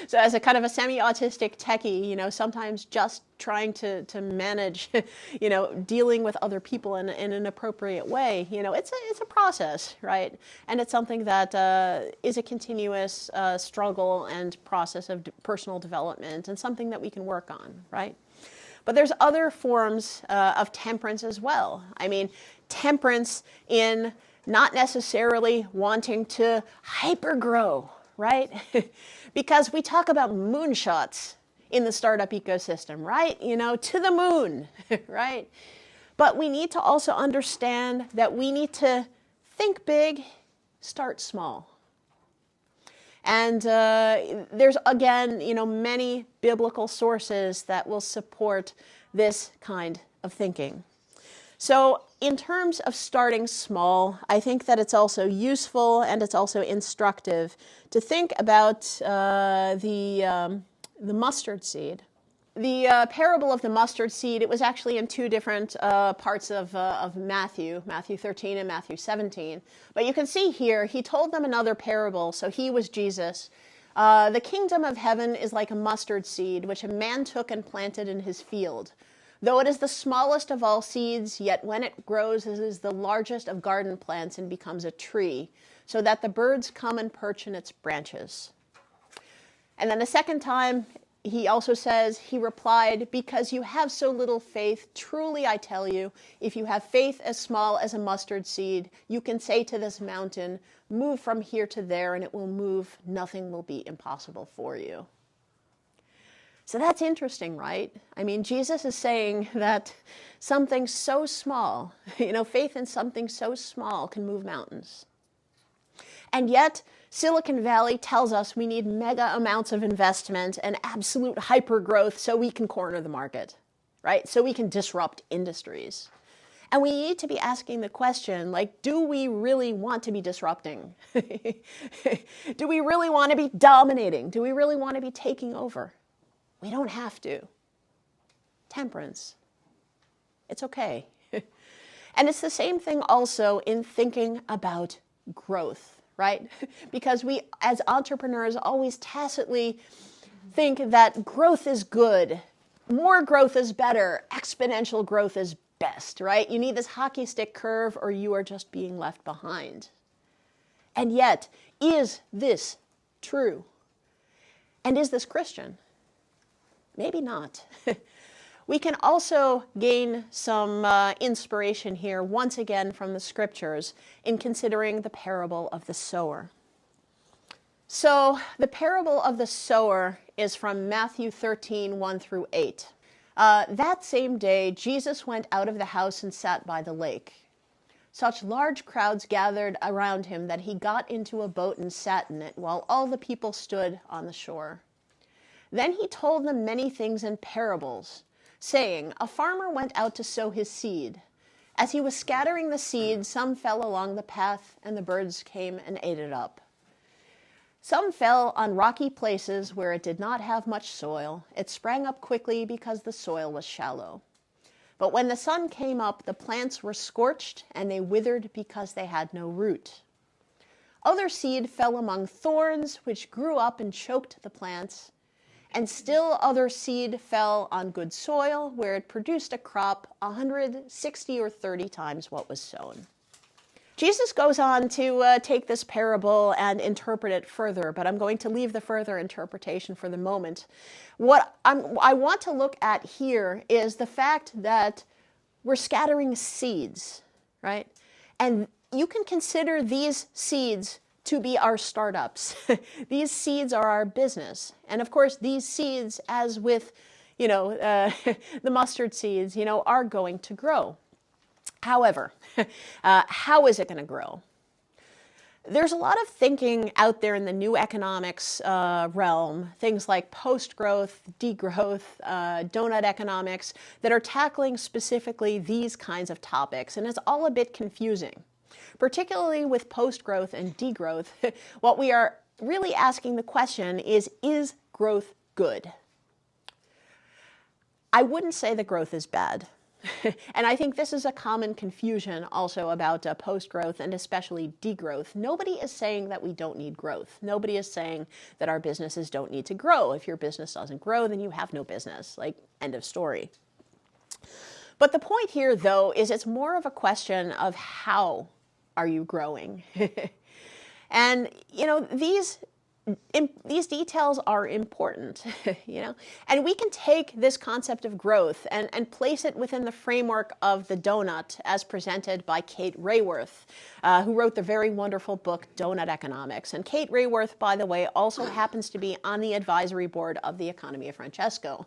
So as a kind of a semi-autistic techie, you know, sometimes just trying to manage, you know, dealing with other people in an appropriate way, you know, it's a process, right? And it's something that is a continuous struggle and process of personal development, and something that we can work on, right? But there's other forms of temperance as well. I mean, temperance in not necessarily wanting to hyper-grow, right? Because we talk about moonshots in the startup ecosystem, right? You know, to the moon, right? But we need to also understand that we need to think big, start small. And there's, again, many biblical sources that will support this kind of thinking. So in terms of starting small, I think that it's also useful and it's also instructive to think about the mustard seed. The parable of the mustard seed, it was actually in two different parts of Matthew 13 and Matthew 17. But you can see here, he told them another parable, so he was Jesus. The kingdom of heaven is like a mustard seed, which a man took and planted in his field. Though it is the smallest of all seeds, yet when it grows, it is the largest of garden plants and becomes a tree, so that the birds come and perch in its branches. And then the second time, he also says, he replied, because you have so little faith, truly I tell you, if you have faith as small as a mustard seed, you can say to this mountain, move from here to there, and it will move. Nothing will be impossible for you. So that's interesting, right? I mean, Jesus is saying that something so small, faith in something so small can move mountains. And yet, Silicon Valley tells us we need mega amounts of investment and absolute hyper growth so we can corner the market, right? So we can disrupt industries. And we need to be asking the question, do we really want to be disrupting? Do we really want to be dominating? Do we really want to be taking over? We don't have to. Temperance. It's okay. And it's the same thing also in thinking about growth, right? Because we, as entrepreneurs, always tacitly think that growth is good. More growth is better. Exponential growth is best, right? You need this hockey stick curve or you are just being left behind. And yet, is this true? And is this Christian? Maybe not. We can also gain some inspiration here, once again from the scriptures, in considering the parable of the sower. So the parable of the sower is from Matthew 13, 1 through 8. That same day, Jesus went out of the house and sat by the lake. Such large crowds gathered around him that he got into a boat and sat in it, while all the people stood on the shore. Then he told them many things in parables, saying, a farmer went out to sow his seed. As he was scattering the seed, some fell along the path, and the birds came and ate it up. Some fell on rocky places where it did not have much soil. It sprang up quickly because the soil was shallow. But when the sun came up, the plants were scorched, and they withered because they had no root. Other seed fell among thorns, which grew up and choked the plants. And still other seed fell on good soil, where it produced a crop 160 or 30 times what was sown. Jesus goes on to take this parable and interpret it further, but I'm going to leave the further interpretation for the moment. What I want to look at here is the fact that we're scattering seeds, right? And you can consider these seeds to be our startups. These seeds are our business. And of course, these seeds, as with, the mustard seeds, are going to grow. However, how is it going to grow? There's a lot of thinking out there in the new economics realm, things like post-growth, degrowth, donut economics, that are tackling specifically these kinds of topics. And it's all a bit confusing. Particularly with post-growth and degrowth, what we are really asking the question is growth good? I wouldn't say that growth is bad. And I think this is a common confusion also about post-growth and especially degrowth. Nobody is saying that we don't need growth. Nobody is saying that our businesses don't need to grow. If your business doesn't grow, then you have no business. End of story. But the point here, though, is it's more of a question of how are you growing? And, these details are important, and we can take this concept of growth and place it within the framework of the donut as presented by Kate Rayworth, who wrote the very wonderful book Donut Economics. And Kate Rayworth, by the way, also happens to be on the advisory board of the Economy of Francesco.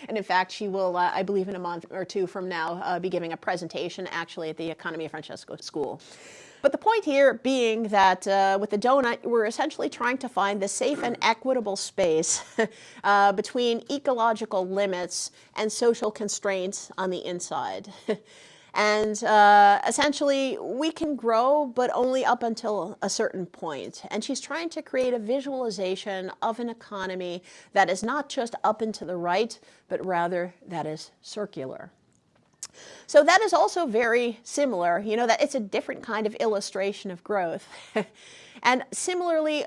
And in fact, she will, I believe in a month or two from now, be giving a presentation actually at the Economy of Francesco School. But the point here being that with the donut, we're essentially trying to find the safe and equitable space between ecological limits and social constraints on the inside. And essentially, we can grow, but only up until a certain point. And she's trying to create a visualization of an economy that is not just up and to the right, but rather that is circular. So that is also very similar, that it's a different kind of illustration of growth. And similarly,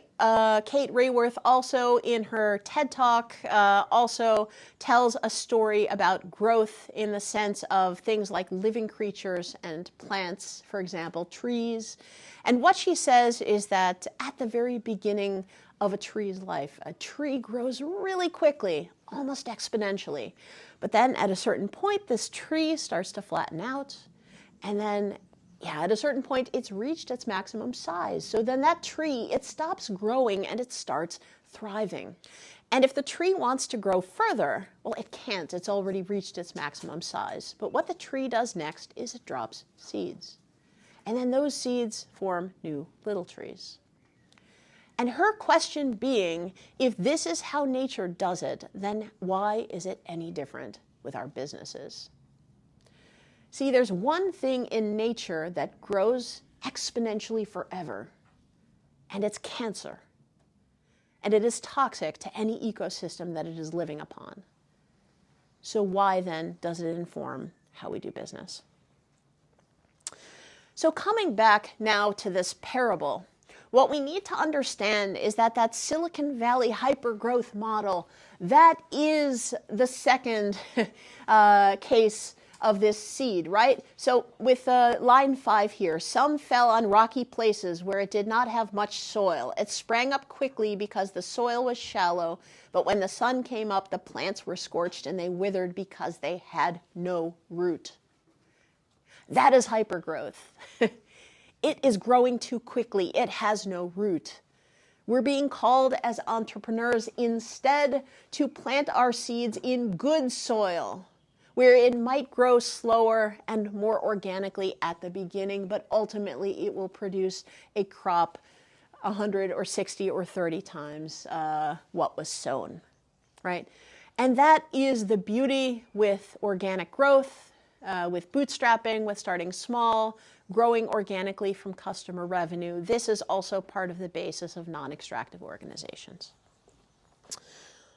Kate Rayworth also in her TED Talk also tells a story about growth in the sense of things like living creatures and plants, for example, trees. And what she says is that at the very beginning of a tree's life, a tree grows really quickly, almost exponentially. But then at a certain point, this tree starts to flatten out. And then, at a certain point, it's reached its maximum size. So then that tree, it stops growing and it starts thriving. And if the tree wants to grow further, well, it can't. It's already reached its maximum size. But what the tree does next is it drops seeds. And then those seeds form new little trees. And her question being, if this is how nature does it, then why is it any different with our businesses? See, there's one thing in nature that grows exponentially forever, and it's cancer. And it is toxic to any ecosystem that it is living upon. So why then does it inform how we do business? So coming back now to this parable, what we need to understand is that Silicon Valley hypergrowth model, that is the second case of this seed, right? So with line 5 here, some fell on rocky places where it did not have much soil. It sprang up quickly because the soil was shallow, but when the sun came up, the plants were scorched and they withered because they had no root. That is hypergrowth. It is growing too quickly. It has no root. We're being called as entrepreneurs instead to plant our seeds in good soil, where it might grow slower and more organically at the beginning, but ultimately it will produce a crop 100 or 60 or 30 times what was sown, right? And that is the beauty with organic growth, with bootstrapping, with starting small, growing organically from customer revenue. This is also part of the basis of non-extractive organizations.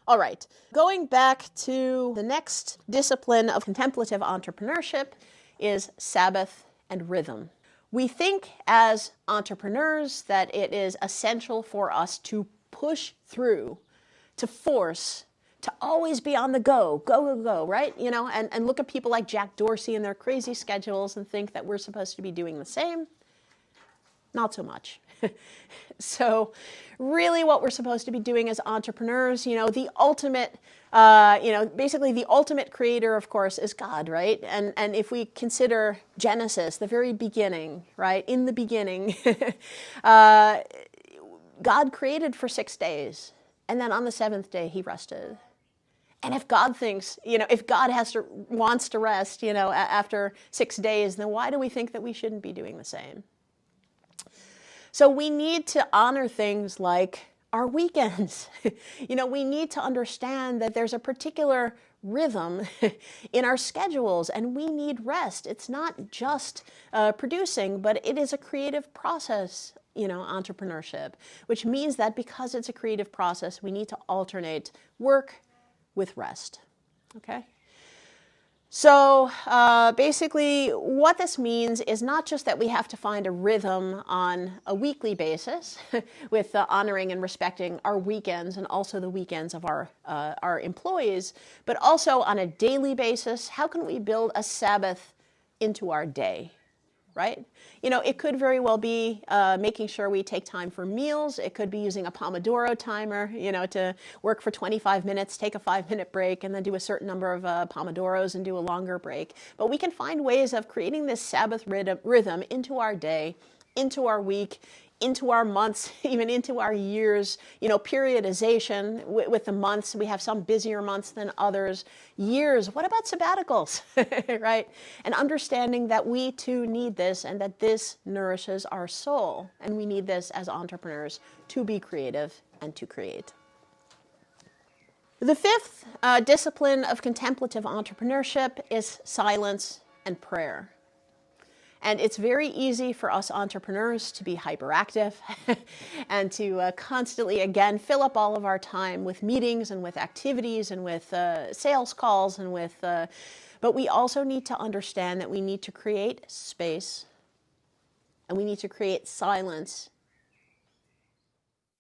All right, going back to the next discipline of contemplative entrepreneurship is Sabbath and rhythm. We think as entrepreneurs that it is essential for us to push through, to force, to always be on the go, right? And look at people like Jack Dorsey and their crazy schedules and think that we're supposed to be doing the same. Not so much. So really what we're supposed to be doing as entrepreneurs, the ultimate, basically the ultimate creator, of course, is God, right? And if we consider Genesis, the very beginning, right? In the beginning, God created for 6 days. And then on the 7th day, he rested. And if God thinks, if God wants to rest, after 6 days, then why do we think that we shouldn't be doing the same? So we need to honor things like our weekends. We need to understand that there's a particular rhythm in our schedules and we need rest. It's not just producing, but it is a creative process, entrepreneurship, which means that because it's a creative process, we need to alternate work with rest, okay? So basically what this means is not just that we have to find a rhythm on a weekly basis with honoring and respecting our weekends and also the weekends of our employees, but also on a daily basis. How can we build a Sabbath into our day? right? You know, it could very well be making sure we take time for meals. It could be using a Pomodoro timer, you know, to work for 25 minutes, take a 5-minute break, and then do a certain number of Pomodoros and do a longer break. But we can find ways of creating this Sabbath rhythm into our day, into our week, into our months, even into our years, you know, periodization with the months. We have some busier months than others. Years, what about sabbaticals, right? And understanding that we too need this and that this nourishes our soul. And we need this as entrepreneurs to be creative and to create. The fifth discipline of contemplative entrepreneurship is silence and prayer. And it's very easy for us entrepreneurs to be hyperactive and to constantly, again, fill up all of our time with meetings and with activities and with sales calls and with, but we also need to understand that we need to create space and we need to create silence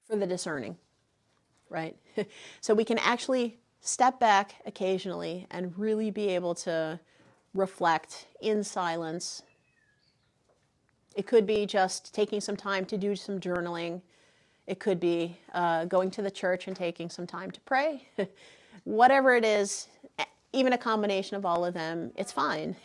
for the discerning, right? So we can actually step back occasionally and really be able to reflect in silence. It could be just taking some time to do some journaling. It could be going to the church and taking some time to pray. Whatever it is, even a combination of all of them, it's fine,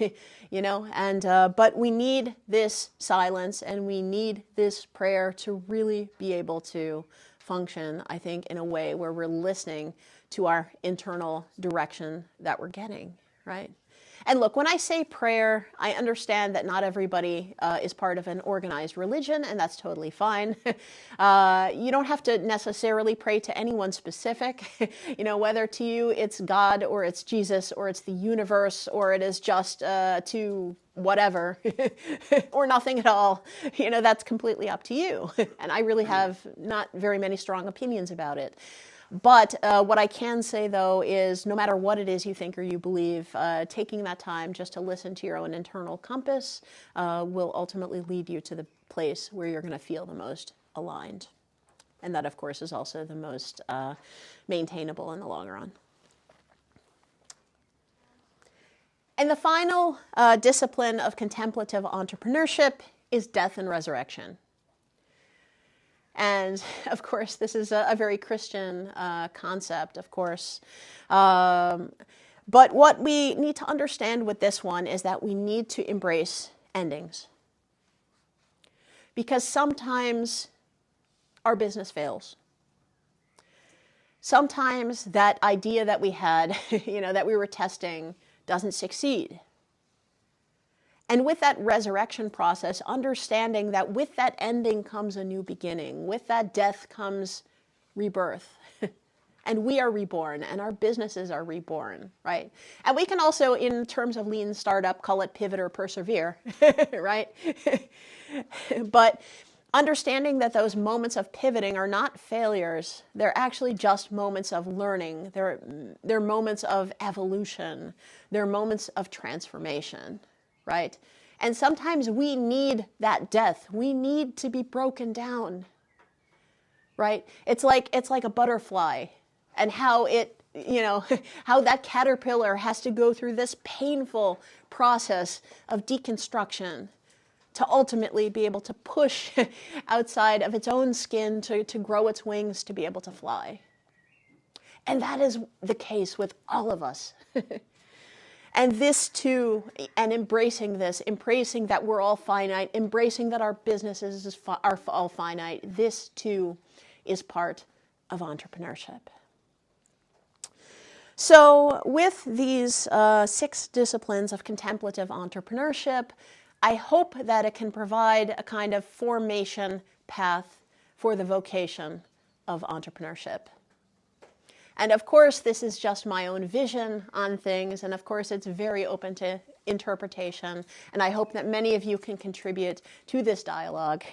you know. And but we need this silence and we need this prayer to really be able to function, I think, in a way where we're listening to our internal direction that we're getting, right? And look, when I say prayer, I understand that not everybody is part of an organized religion, and that's totally fine. You don't have to necessarily pray to anyone specific. You know, whether to you it's God or it's Jesus or it's the universe or it is just to whatever or nothing at all. You know, that's completely up to you. And I really have not very many strong opinions about it. But what I can say, though, is no matter what it is you think or you believe, taking that time just to listen to your own internal compass will ultimately lead you to the place where you're going to feel the most aligned. And that, of course, is also the most maintainable in the long run. And the final discipline of contemplative entrepreneurship is death and resurrection. And, of course, this is a very Christian concept, of course. But what we need to understand with this one is that we need to embrace endings. Because sometimes our business fails. Sometimes that idea that we had, you know, that we were testing doesn't succeed. And with that resurrection process, understanding that with that ending comes a new beginning. With that death comes rebirth. And we are reborn, and our businesses are reborn, right? And we can also, in terms of lean startup, call it pivot or persevere, right? But understanding that those moments of pivoting are not failures. They're actually just moments of learning. They're moments of evolution. They're moments of transformation. Right? And sometimes we need that death. We need to be broken down. Right? It's like a butterfly and how it, you know, how that caterpillar has to go through this painful process of deconstruction to ultimately be able to push outside of its own skin to grow its wings to be able to fly. And that is the case with all of us. And this too, and embracing this, embracing that we're all finite, embracing that our businesses are all finite, this too is part of entrepreneurship. So with these 6 disciplines of contemplative entrepreneurship, I hope that it can provide a kind of formation path for the vocation of entrepreneurship. And of course, this is just my own vision on things, and of course, it's very open to interpretation, and I hope that many of you can contribute to this dialogue.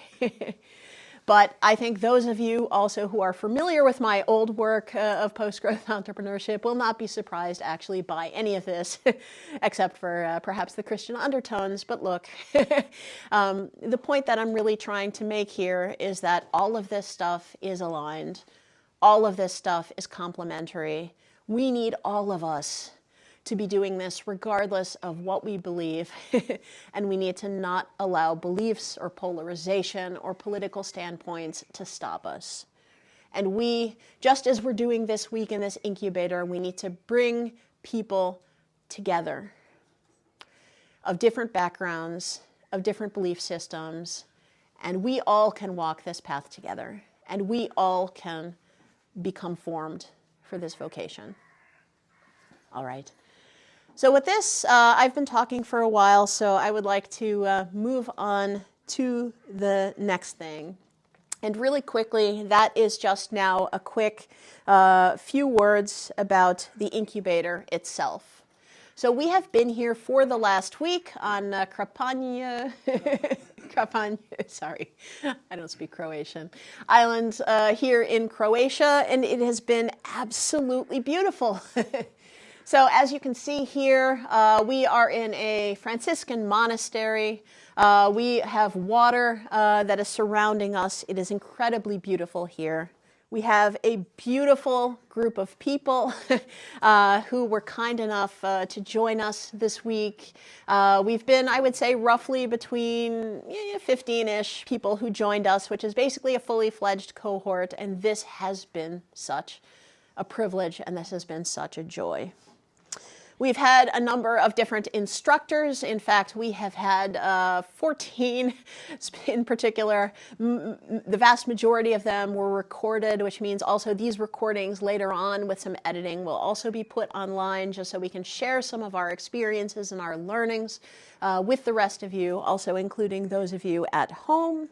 But I think those of you also who are familiar with my old work of post-growth entrepreneurship will not be surprised actually by any of this, except for perhaps the Christian undertones. But look, the point that I'm really trying to make here is that all of this stuff is aligned. All of this stuff is complementary. We need all of us to be doing this regardless of what we believe, and we need to not allow beliefs or polarization or political standpoints to stop us. And we, just as we're doing this week in this incubator, we need to bring people together of different backgrounds, of different belief systems, and we all can walk this path together, and we all can become formed for this vocation. All right. So with this, I've been talking for a while, so I would like to move on to the next thing. And really quickly, that is just now a quick few words about the incubator itself. So we have been here for the last week on Krapanje, sorry, I don't speak Croatian, island here in Croatia, and it has been absolutely beautiful. So as you can see here, we are in a Franciscan monastery. We have water that is surrounding us. It is incredibly beautiful here. We have a beautiful group of people who were kind enough to join us this week. We've been, I would say, roughly between 15-ish people who joined us, which is basically a fully fledged cohort, and this has been such a privilege, and this has been such a joy. We've had a number of different instructors. In fact, we have had 14 in particular. The vast majority of them were recorded, which means also these recordings later on with some editing will also be put online just so we can share some of our experiences and our learnings with the rest of you, also including those of you at home.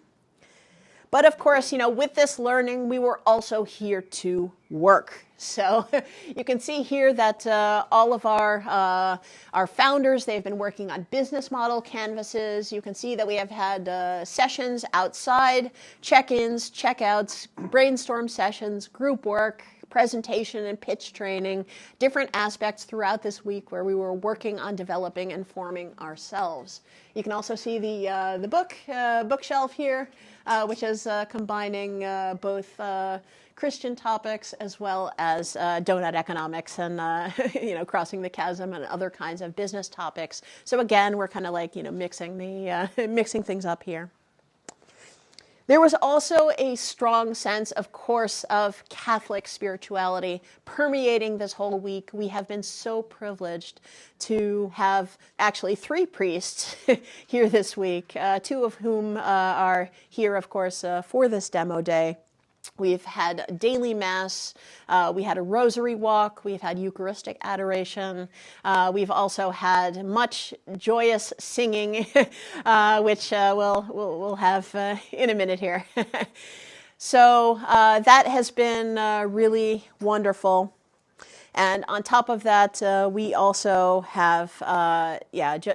But of course, with this learning, we were also here to work. So you can see here that all of our founders, they've been working on business model canvases. You can see that we have had sessions outside, check-ins, check-outs, brainstorm sessions, group work, presentation and pitch training, different aspects throughout this week where we were working on developing and forming ourselves. You can also see the bookshelf here, which is combining both Christian topics as well as donut economics and crossing the chasm and other kinds of business topics. So again, we're kind of like mixing things up here. There was also a strong sense, of course, of Catholic spirituality permeating this whole week. We have been so privileged to have actually 3 priests here this week, 2 of whom are here, of course, for this demo day. We've had daily mass, we had a rosary walk, we've had Eucharistic adoration, we've also had much joyous singing, which we'll have in a minute here. So that has been really wonderful. And on top of that, we also have,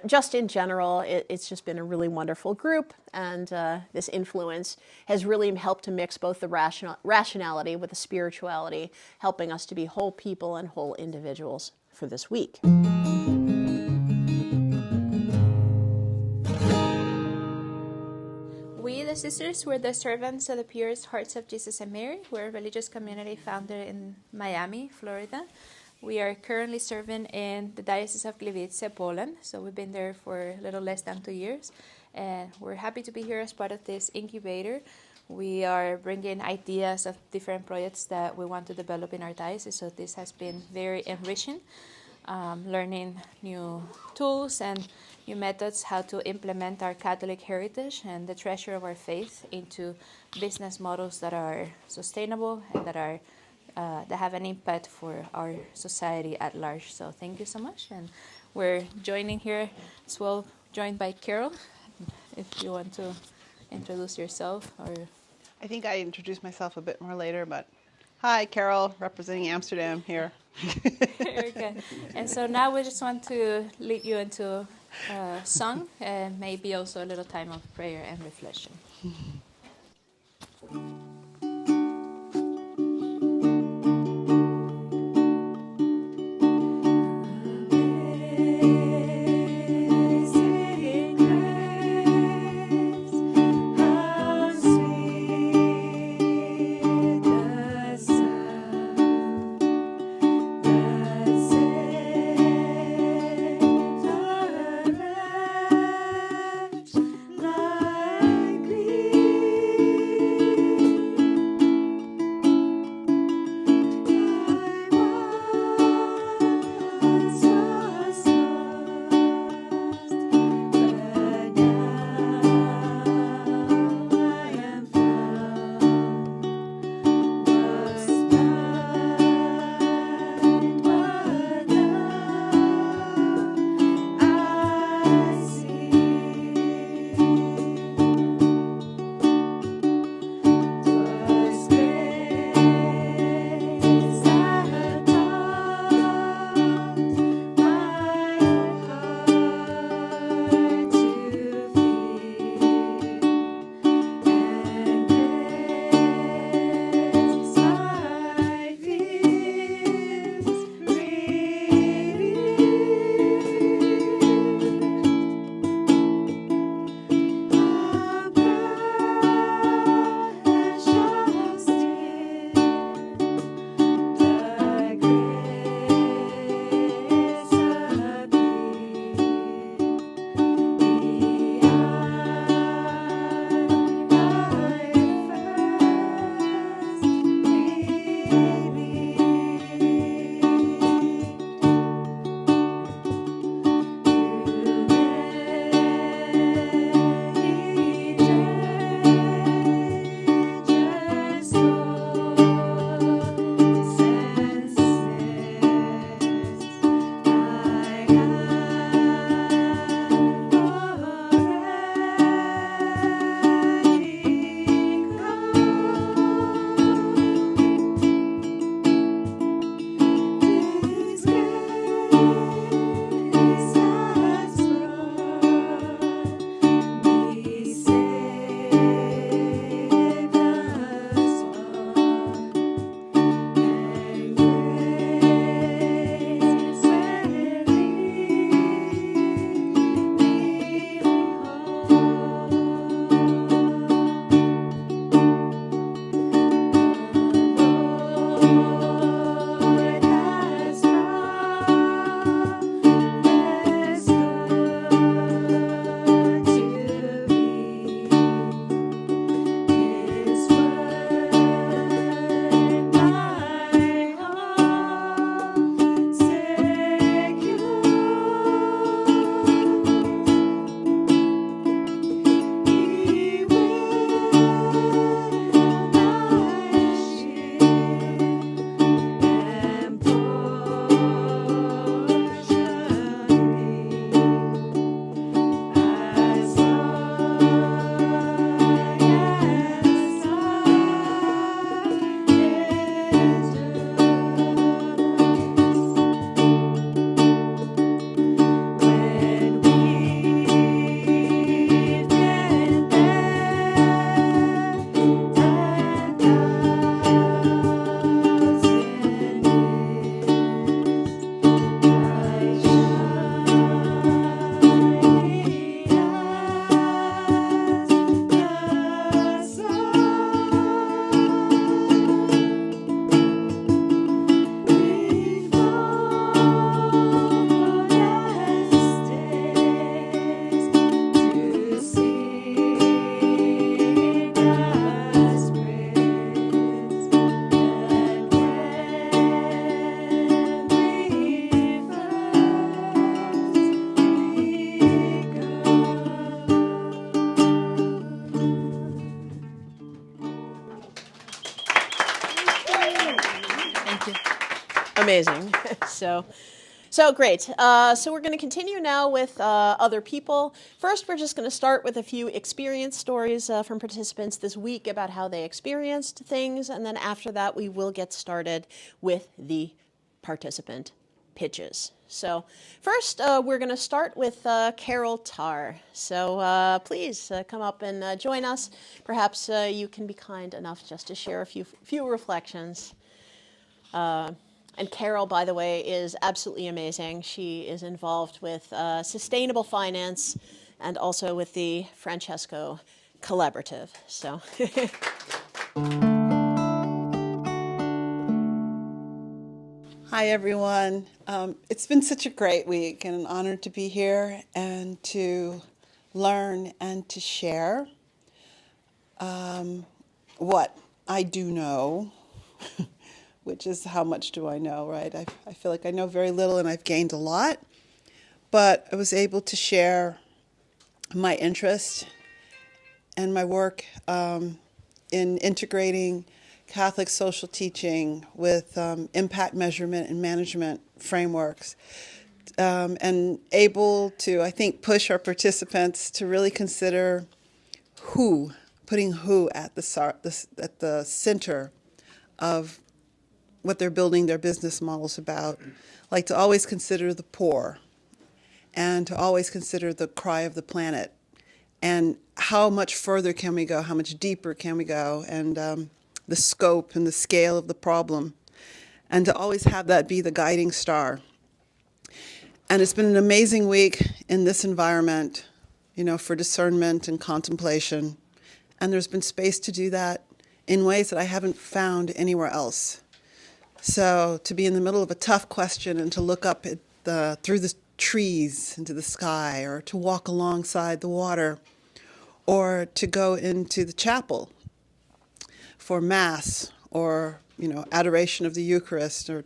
just in general, it's just been a really wonderful group. And this influence has really helped to mix both the rationality with the spirituality, helping us to be whole people and whole individuals for this week. We, the sisters, were the servants of the Purest Hearts of Jesus and Mary. We're a religious community founded in Miami, Florida. We are currently serving in the Diocese of Gliwice, Poland. So we've been there for a little less than 2 years. And we're happy to be here as part of this incubator. We are bringing ideas of different projects that we want to develop in our diocese. So this has been very enriching. Learning new tools and new methods how to implement our Catholic heritage and the treasure of our faith into business models that are sustainable and that have an impact for our society at large. So thank you so much. And we're joining here as well, joined by Carol. If you want to introduce yourself. I think I introduced myself a bit more later, but hi, Carol, representing Amsterdam here. Very good. And so now we just want to lead you into a song and maybe also a little time of prayer and reflection. Amazing. So great. So we're going to continue now with other people. First, we're just going to start with a few experience stories from participants this week about how they experienced things, and then after that, we will get started with the participant pitches. So first, we're going to start with Carol Tarr. So please come up and join us. Perhaps you can be kind enough just to share a few reflections. And Carol, by the way, is absolutely amazing. She is involved with sustainable finance and also with the Francesco Collaborative. So, Hi, everyone. It's been such a great week and an honor to be here and to learn and to share what I do know, which is how much do I know, right? I feel like I know very little and I've gained a lot, but I was able to share my interest and my work in integrating Catholic social teaching with impact measurement and management frameworks, and able to, I think, push our participants to really consider putting who at the center of what they're building their business models about. Like to always consider the poor and to always consider the cry of the planet and how much further can we go, how much deeper can we go, and the scope and the scale of the problem, and to always have that be the guiding star. And it's been an amazing week in this environment, for discernment and contemplation. And there's been space to do that in ways that I haven't found anywhere else. So to be in the middle of a tough question and to look up through the trees into the sky, or to walk alongside the water, or to go into the chapel for Mass, or adoration of the Eucharist, or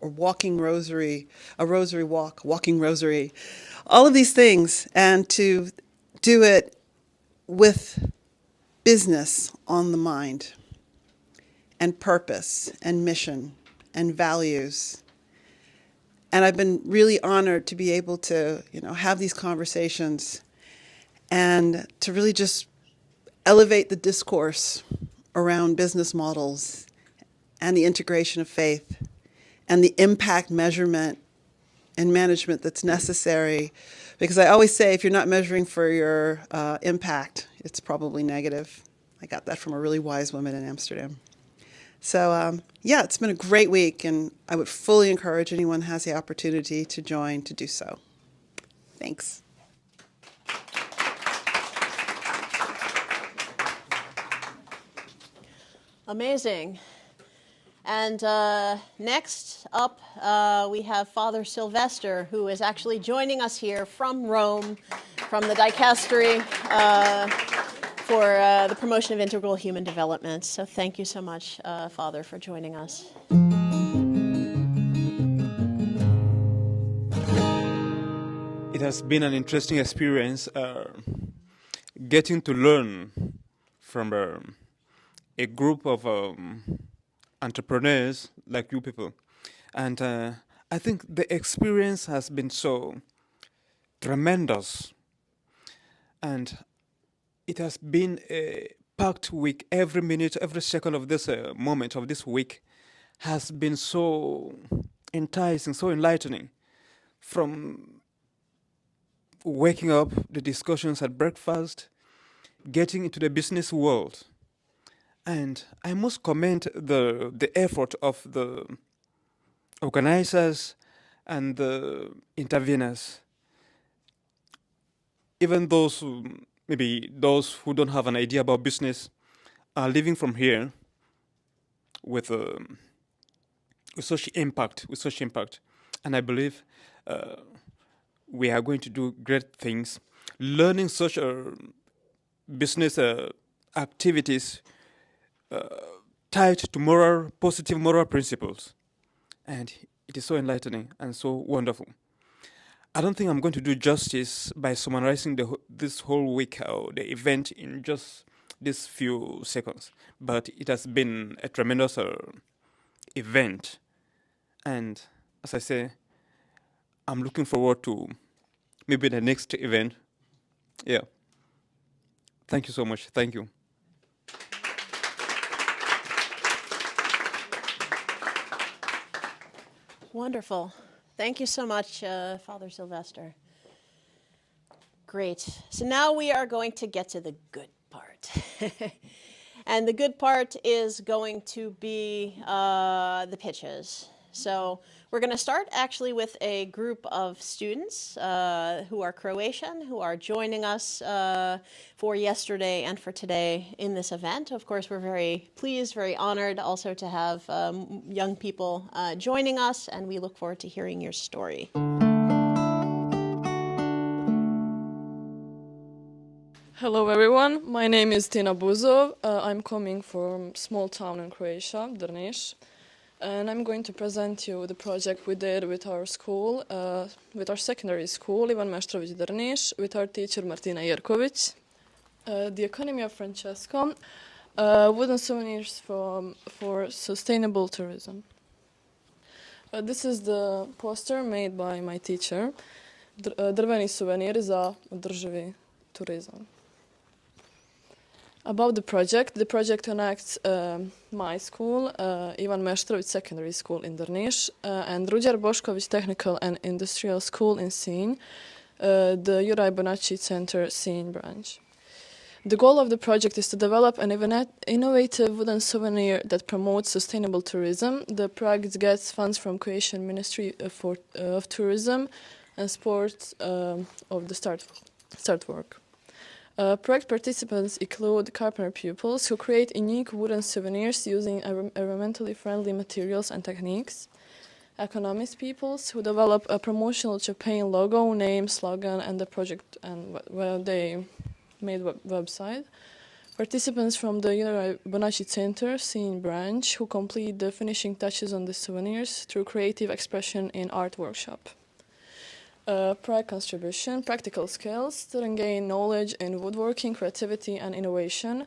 walking rosary, a rosary walk, walking rosary, all of these things, and to do it with business on the mind, and purpose, and mission, and values. And I've been really honored to be able to, have these conversations and to really just elevate the discourse around business models and the integration of faith and the impact measurement and management that's necessary. Because I always say, if you're not measuring for your impact, it's probably negative. I got that from a really wise woman in Amsterdam. So, it's been a great week, and I would fully encourage anyone who has the opportunity to join to do so. Thanks. amazing. And next up, we have Father Sylvester, who is actually joining us here from Rome, from the dicastery for the promotion of integral human development. So thank you so much, Father, for joining us. It has been an interesting experience getting to learn from a group of entrepreneurs like you people. And I think the experience has been so tremendous. And it has been a packed week. Every minute, every second of this moment of this week has been so enticing, so enlightening. From waking up, the discussions at breakfast, getting into the business world. And I must commend the effort of the organizers and the interveners. Even maybe those who don't have an idea about business are living from here with such impact, and I believe we are going to do great things. Learning such business activities tied to positive moral principles, and it is so enlightening and so wonderful. I don't think I'm going to do justice by summarizing this whole week or the event in just these few seconds, but it has been a tremendous event, And as I say, I'm looking forward to maybe the next event. Yeah. Thank you so much. Thank you. Wonderful. Thank you so much, Father Sylvester. Great. So now we are going to get to the good part. And the good part is going to be the pitches. So we're going to start actually with a group of students who are Croatian, who are joining us for yesterday and for today in this event. Of course, we're very pleased, very honored also to have young people joining us, and we look forward to hearing your story. Hello everyone, my name is Tina Buzov. I'm coming from small town in Croatia, Drniš, and I'm going to present you the project we did with our school, with our secondary school, Ivan Meštrović Drniš, with our teacher Martina Jerković. The economy of Francesco, wooden souvenirs for sustainable tourism. This is the poster made by my teacher, drveni suveniri za održivi turizam. About the project connects my school, Ivan Meštrović Secondary School in Drniš, and Ruđer Bošković Technical and Industrial School in Sinj, the Juraj Bonači Center Sinj branch. The goal of the project is to develop an innovative wooden souvenir that promotes sustainable tourism. The project gets funds from Croatian Ministry of Tourism and Sports of the start work. Project participants include carpenter pupils who create unique wooden souvenirs using environmentally friendly materials and techniques, economist peoples who develop a promotional campaign logo, name, slogan, and the project and they made website, participants from the Juraj Bonači Center Sinj branch who complete the finishing touches on the souvenirs through creative expression in art workshop. Project contribution, practical skills to gain knowledge in woodworking, creativity, and innovation.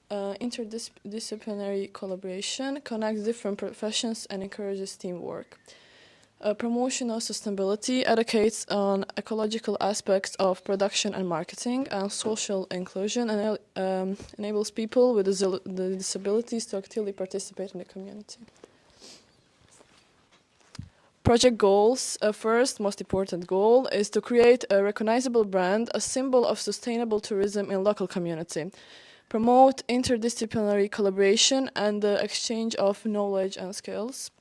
Interdisciplinary collaboration connects different professions and encourages teamwork. Promotion of sustainability educates on ecological aspects of production and marketing, and social inclusion and enables people with disabilities to actively participate in the community. Project goals, first most important goal is to create a recognizable brand, a symbol of sustainable tourism in local community. Promote interdisciplinary collaboration and the exchange of knowledge and skills.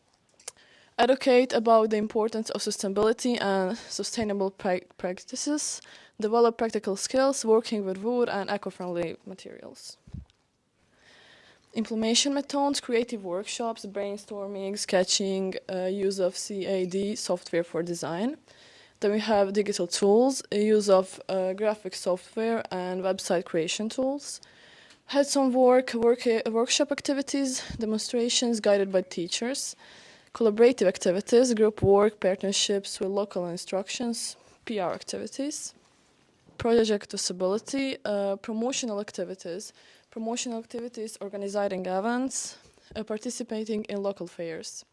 Educate about the importance of sustainability and sustainable practices. Develop practical skills working with wood and eco-friendly materials. Implementation methods, creative workshops, brainstorming, sketching, use of CAD software for design. Then we have digital tools, use of graphic software and website creation tools. Hands-on workshop activities, demonstrations guided by teachers, collaborative activities, group work, partnerships with local instructions, PR activities. Project accessibility, promotional activities organizing events, participating in local fairs.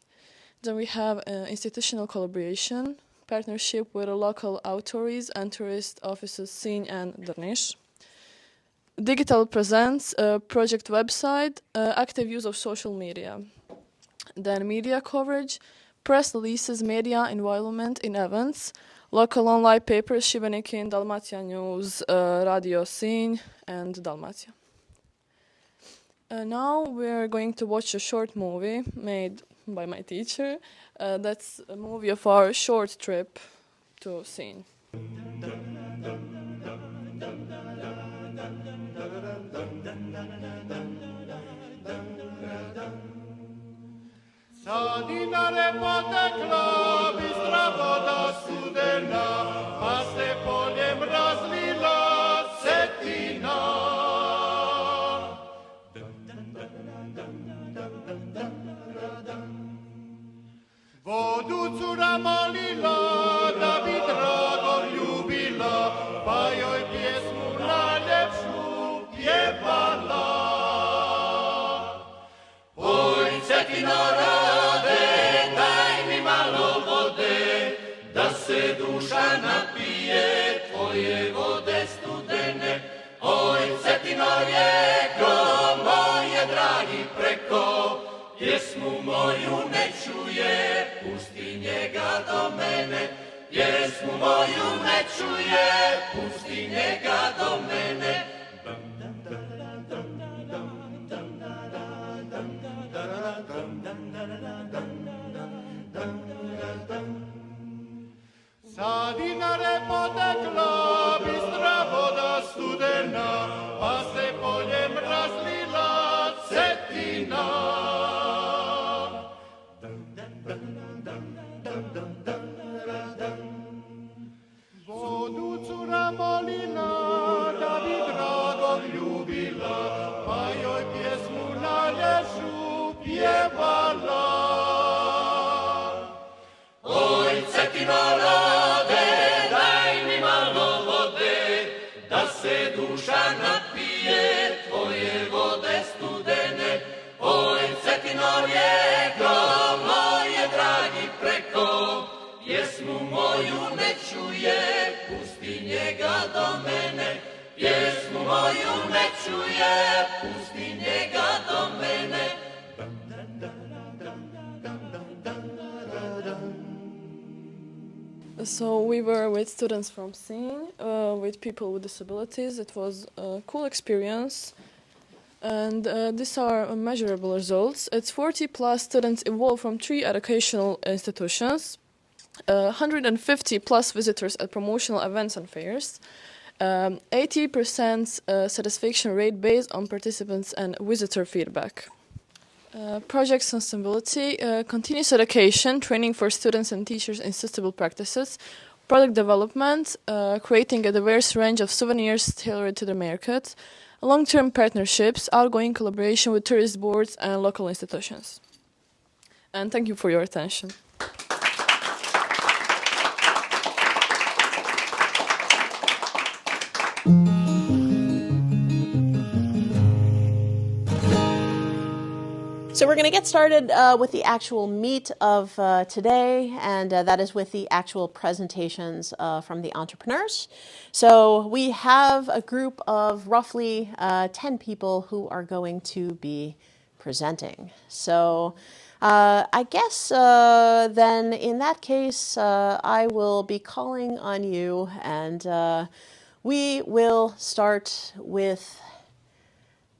Then we have institutional collaboration, partnership with local authorities and tourist offices Sinj and Drniš. Digital presence, project website, active use of social media. Then media coverage, press releases, media involvement in events, local online papers, Šibenikin, Dalmatia News, Radio Sinj, and Dalmatia. Now we're going to watch a short movie made by my teacher. That's a movie of our short trip to Sinj. Sadinare potekla, bistra voda studena, pa se poljem razlila cetina. Vodu cura molila, da bi drago ljubila, pa joj pjesmu najljepšu pjevala. Oj, cetino rade, daj mi tvoje vode studene, Ojce ti na rijeko, moje dragi preko, pjesmu moju ne čuje, pusti njega do mene, pjesmu moju ne čuje, pusti njega do mene. Sa Dinare potekla bistra voda studena, pa se poljem razlila Cetina. Vodu cura molila, da bi dragom ljubila, pa joj pjesmu na lješu pjevala. Oj, Cetino rode, daj mi malo vode, da se duša napije tvoje vode studene. Oj, Cetino rijeko, moje dragi preko, pjesmu moju ne čuje, pusti njega do mene. Pjesmu moju ne čuje, pusti njega do mene. So we were with students from SIN, with people with disabilities. It was a cool experience. And these are measurable results. It's 40 plus students involved from 3 educational institutions, 150 plus visitors at promotional events and fairs, 80% satisfaction rate based on participants and visitor feedback. Project sustainability, continuous education, training for students and teachers in sustainable practices, product development, creating a diverse range of souvenirs tailored to the market, long-term partnerships, ongoing collaboration with tourist boards and local institutions. And thank you for your attention. So we're going to get started with the actual meat of today, and that is with the actual presentations from the entrepreneurs. So we have a group of roughly 10 people who are going to be presenting. So I guess then in that case, I will be calling on you, and we will start with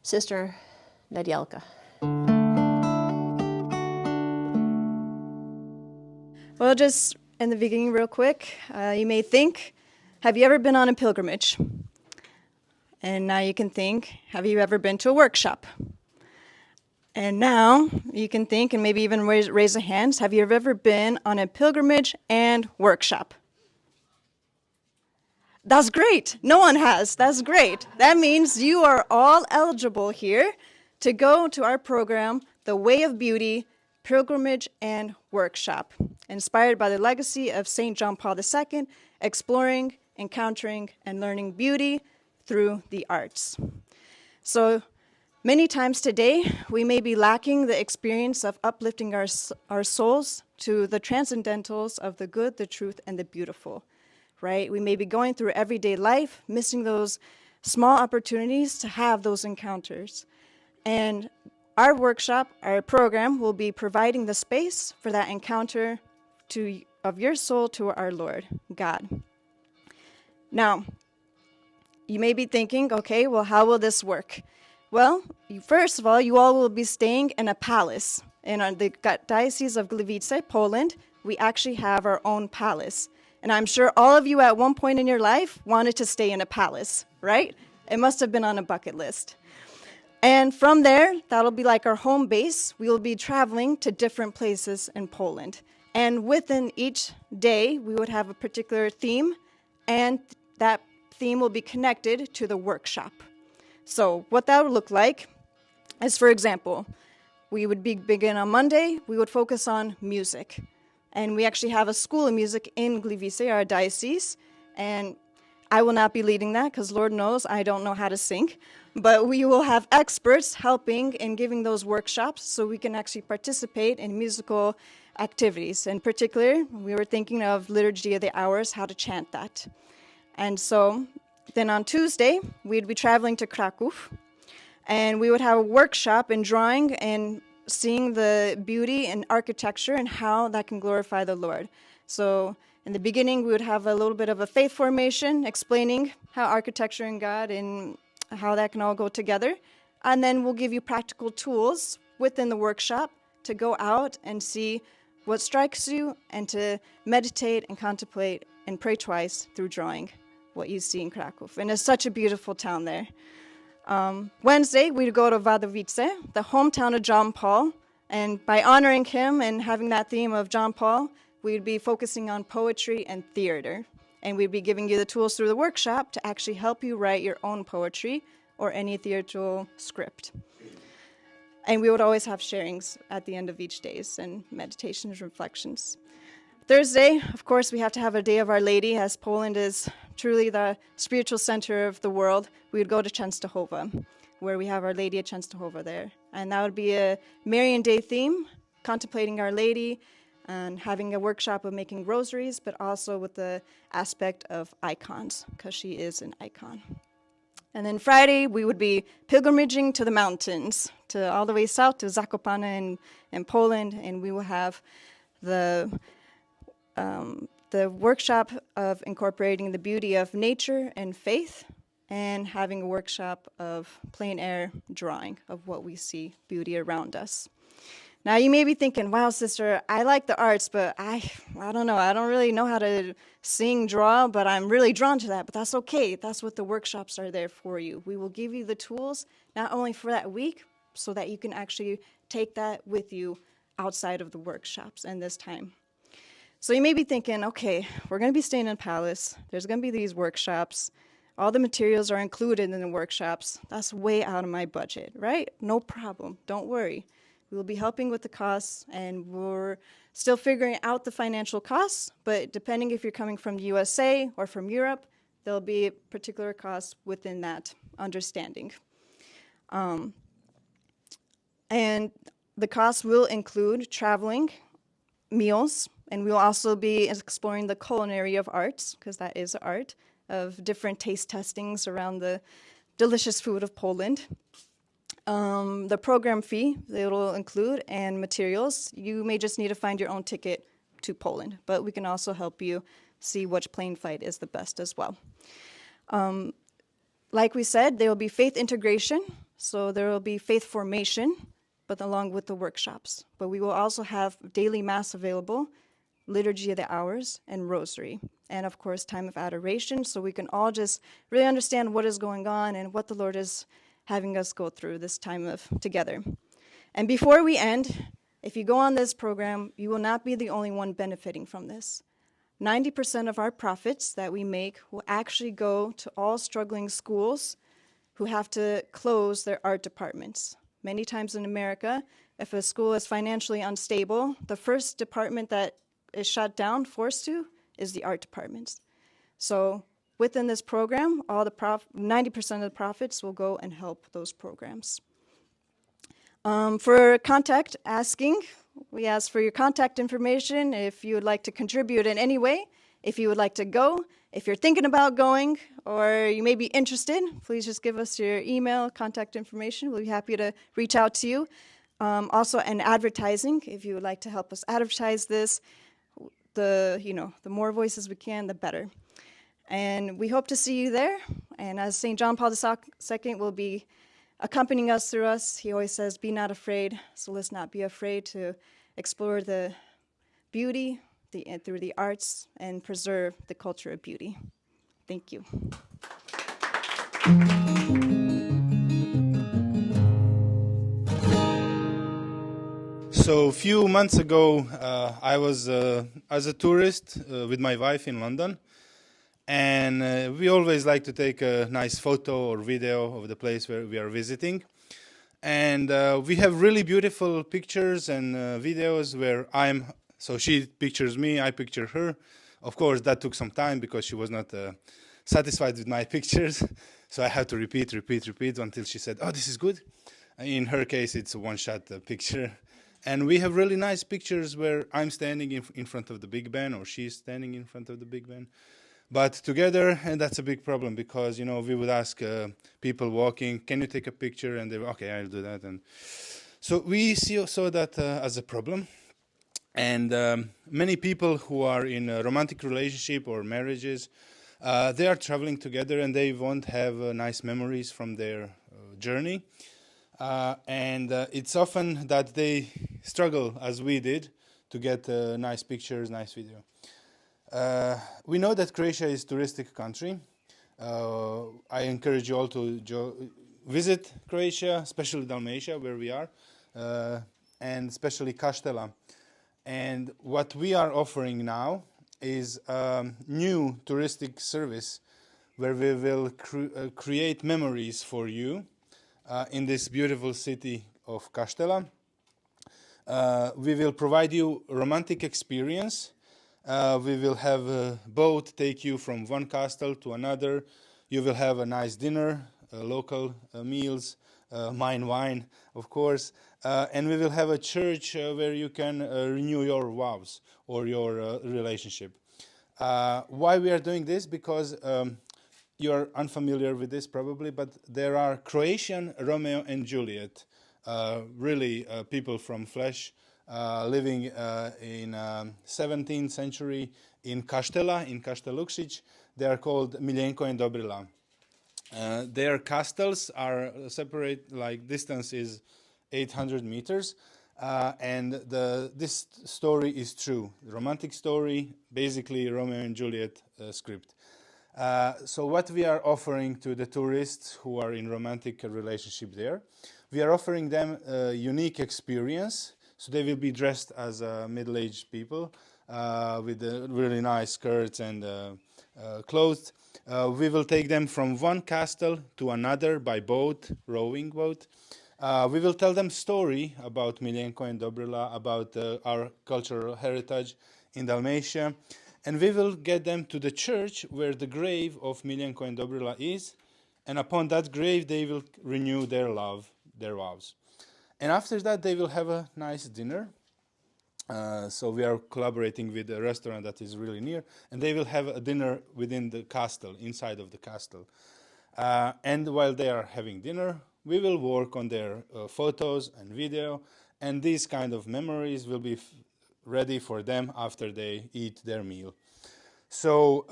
Sister Nadielka. Well, just in the beginning real quick, you may think, have you ever been on a pilgrimage? And now you can think, have you ever been to a workshop? And now you can think, and maybe even raise a hand, have you ever been on a pilgrimage and workshop? That's great. No one has. That's great. That means you are all eligible here to go to our program, The Way of Beauty, Pilgrimage and Workshop, inspired by the legacy of St. John Paul II, exploring, encountering, and learning beauty through the arts. So many times today, we may be lacking the experience of uplifting our souls to the transcendentals of the good, the truth, and the beautiful, right? We may be going through everyday life, missing those small opportunities to have those encounters. And our workshop, our program, will be providing the space for that encounter of your soul to our Lord, God. Now, you may be thinking, okay, well, how will this work? Well, first of all, you all will be staying in a palace. In the Diocese of Gliwice, Poland, we actually have our own palace. And I'm sure all of you at one point in your life wanted to stay in a palace, right? It must have been on a bucket list. And from there, that'll be like our home base. We will be traveling to different places in Poland. And within each day, we would have a particular theme, and that theme will be connected to the workshop. So what that would look like is, for example, we would begin on Monday, we would focus on music. And we actually have a school of music in Gliwice, our diocese, and I will not be leading that because Lord knows I don't know how to sing. But we will have experts helping in giving those workshops so we can actually participate in musical activities. In particular, we were thinking of Liturgy of the Hours, how to chant that. And so then on Tuesday, we'd be traveling to Krakow, and we would have a workshop in drawing and seeing the beauty and architecture and how that can glorify the Lord. So in the beginning, we would have a little bit of a faith formation, explaining how architecture and God and how that can all go together. And then we'll give you practical tools within the workshop to go out and see what strikes you and to meditate and contemplate and pray twice through drawing what you see in Krakow. And it's such a beautiful town there. Wednesday, we'd go to Wadowice, the hometown of John Paul. And by honoring him and having that theme of John Paul, we'd be focusing on poetry and theater. And we'd be giving you the tools through the workshop to actually help you write your own poetry or any theatrical script. And we would always have sharings at the end of each day and meditations, reflections. Thursday, of course, we have to have a Day of Our Lady, as Poland is truly the spiritual center of the world. We would go to Częstochowa, where we have Our Lady of Częstochowa there. And that would be a Marian Day theme, contemplating Our Lady, and having a workshop of making rosaries, but also with the aspect of icons, because she is an icon. And then Friday, we would be pilgrimaging to the mountains, to all the way south to Zakopane in Poland, and we will have the workshop of incorporating the beauty of nature and faith, and having a workshop of plein air drawing of what we see beauty around us. Now you may be thinking, wow, sister, I like the arts, but I don't know. I don't really know how to sing, draw, but I'm really drawn to that. But that's okay. That's what the workshops are there for you. We will give you the tools, not only for that week, so that you can actually take that with you outside of the workshops and this time. So you may be thinking, okay, we're going to be staying in Palace. There's going to be these workshops. All the materials are included in the workshops. That's way out of my budget, right? No problem. Don't worry. We will be helping with the costs, and we're still figuring out the financial costs, but depending if you're coming from the USA or from Europe, there'll be particular costs within that understanding. And the costs will include traveling, meals, and we'll also be exploring the culinary of arts, because that is art, of different taste testings around the delicious food of Poland. The program fee that it'll include and materials, you may just need to find your own ticket to Poland, but we can also help you see which plane flight is the best as well. Like we said, there will be faith integration, so there will be faith formation, but along with the workshops. But we will also have daily mass available, liturgy of the hours, and rosary. And of course, time of adoration, so we can all just really understand what is going on and what the Lord is having us go through this time of together. And before we end, if you go on this program, you will not be the only one benefiting from this. 90% of our profits that we make will actually go to all struggling schools who have to close their art departments. Many times in America, if a school is financially unstable, the first department that is shut down, forced to, is the art departments. So within this program, 90% of the profits will go and help those programs. For contact asking, we ask for your contact information if you would like to contribute in any way, if you would like to go, if you're thinking about going, or you may be interested, please just give us your email, contact information. We'll be happy to reach out to you. Also, and advertising, if you would like to help us advertise this, the more voices we can, the better. And we hope to see you there. And as St. John Paul II will be accompanying us through us, he always says, be not afraid. So let's not be afraid to explore the beauty through the arts and preserve the culture of beauty. Thank you. So a few months ago, I was as a tourist with my wife in London. And we always like to take a nice photo or video of the place where we are visiting. And we have really beautiful pictures and videos where so she pictures me, I picture her. Of course, that took some time because she was not satisfied with my pictures. So I had to repeat until she said, oh, this is good. In her case, it's a one-shot picture. And we have really nice pictures where I'm standing in front of the Big Ben or she's standing in front of the Big Ben. But together, and that's a big problem because, you know, we would ask people walking, can you take a picture? And they were, okay, I'll do that. And so we saw that as a problem. And many people who are in a romantic relationship or marriages, they are traveling together and they won't have nice memories from their journey. And it's often that they struggle, as we did, to get nice pictures, nice video. We know that Croatia is a touristic country. I encourage you all to visit Croatia, especially Dalmatia, where we are, and especially Kaštela. And what we are offering now is a new touristic service where we will create memories for you in this beautiful city of Kaštela. We will provide you a romantic experience. We will have a boat take you from one castle to another. You will have a nice dinner, local meals, wine, of course. And we will have a church where you can renew your vows or your relationship. Why we are doing this? Because you are unfamiliar with this probably, but there are Croatian Romeo and Juliet, really people from flesh, living in 17th century in Kaštela, in Kaštel Lukšić. They are called Miljenko and Dobrila. Their castles are separate, like distance is 800 meters. And this story is true. The romantic story, basically Romeo and Juliet script. So what we are offering to the tourists who are in romantic relationship there, we are offering them a unique experience. So they will be dressed as middle-aged people with really nice skirts and clothes. We will take them from one castle to another by boat, rowing boat. We will tell them story about Miljenko and Dobrila, about our cultural heritage in Dalmatia. And we will get them to the church where the grave of Miljenko and Dobrila is. And upon that grave, they will renew their love, their vows. And after that, they will have a nice dinner. So we are collaborating with a restaurant that is really near. And they will have a dinner within the castle, inside of the castle. And while they are having dinner, we will work on their photos and video. And these kind of memories will be ready for them after they eat their meal. So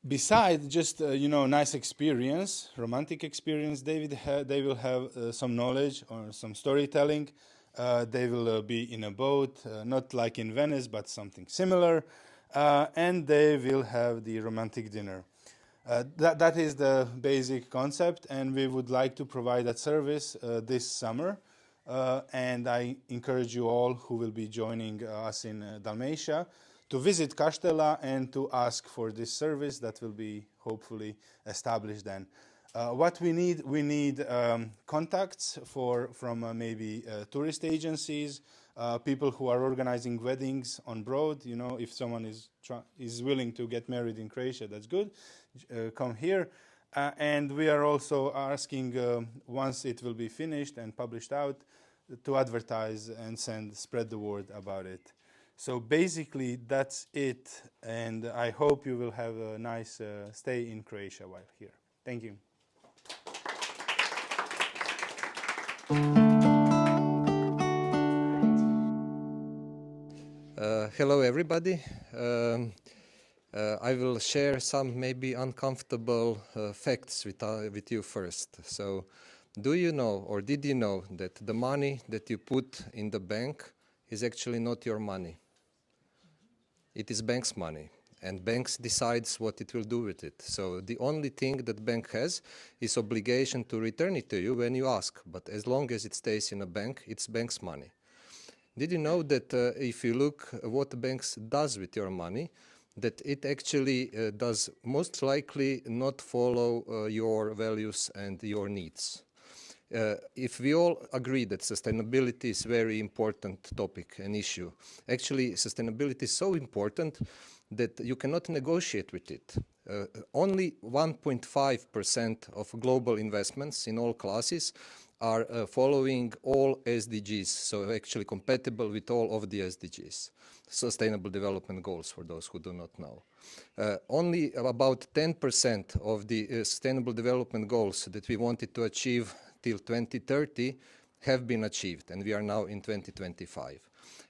besides just nice experience, romantic experience, they will have some knowledge or some storytelling. They will be in a boat, not like in Venice, but something similar, and they will have the romantic dinner. That is the basic concept, and we would like to provide that service this summer. And I encourage you all who will be joining us in Dalmatia to visit Kaštela and to ask for this service that will be hopefully established then. What we need contacts from maybe tourist agencies, people who are organizing weddings on board. You know, if someone is willing to get married in Croatia, that's good. Come here. And we are also asking, once it will be finished and published out, to advertise and spread the word about it. So basically, that's it. And I hope you will have a nice stay in Croatia while here. Thank you. Hello, everybody. I will share some maybe uncomfortable facts with you first. So, do you know or did you know that the money that you put in the bank is actually not your money? It is bank's money, and banks decides what it will do with it. So the only thing that bank has is obligation to return it to you when you ask. But as long as it stays in a bank, it's bank's money. Did you know that if you look what banks does with your money, that it actually does most likely not follow your values and your needs? If we all agree that sustainability is a very important topic and issue, actually sustainability is so important that you cannot negotiate with it. Only 1.5% of global investments in all classes are following all SDGs, so actually compatible with all of the SDGs, Sustainable Development Goals, for those who do not know. Only about 10% of the Sustainable Development Goals that we wanted to achieve till 2030 have been achieved, and we are now in 2025.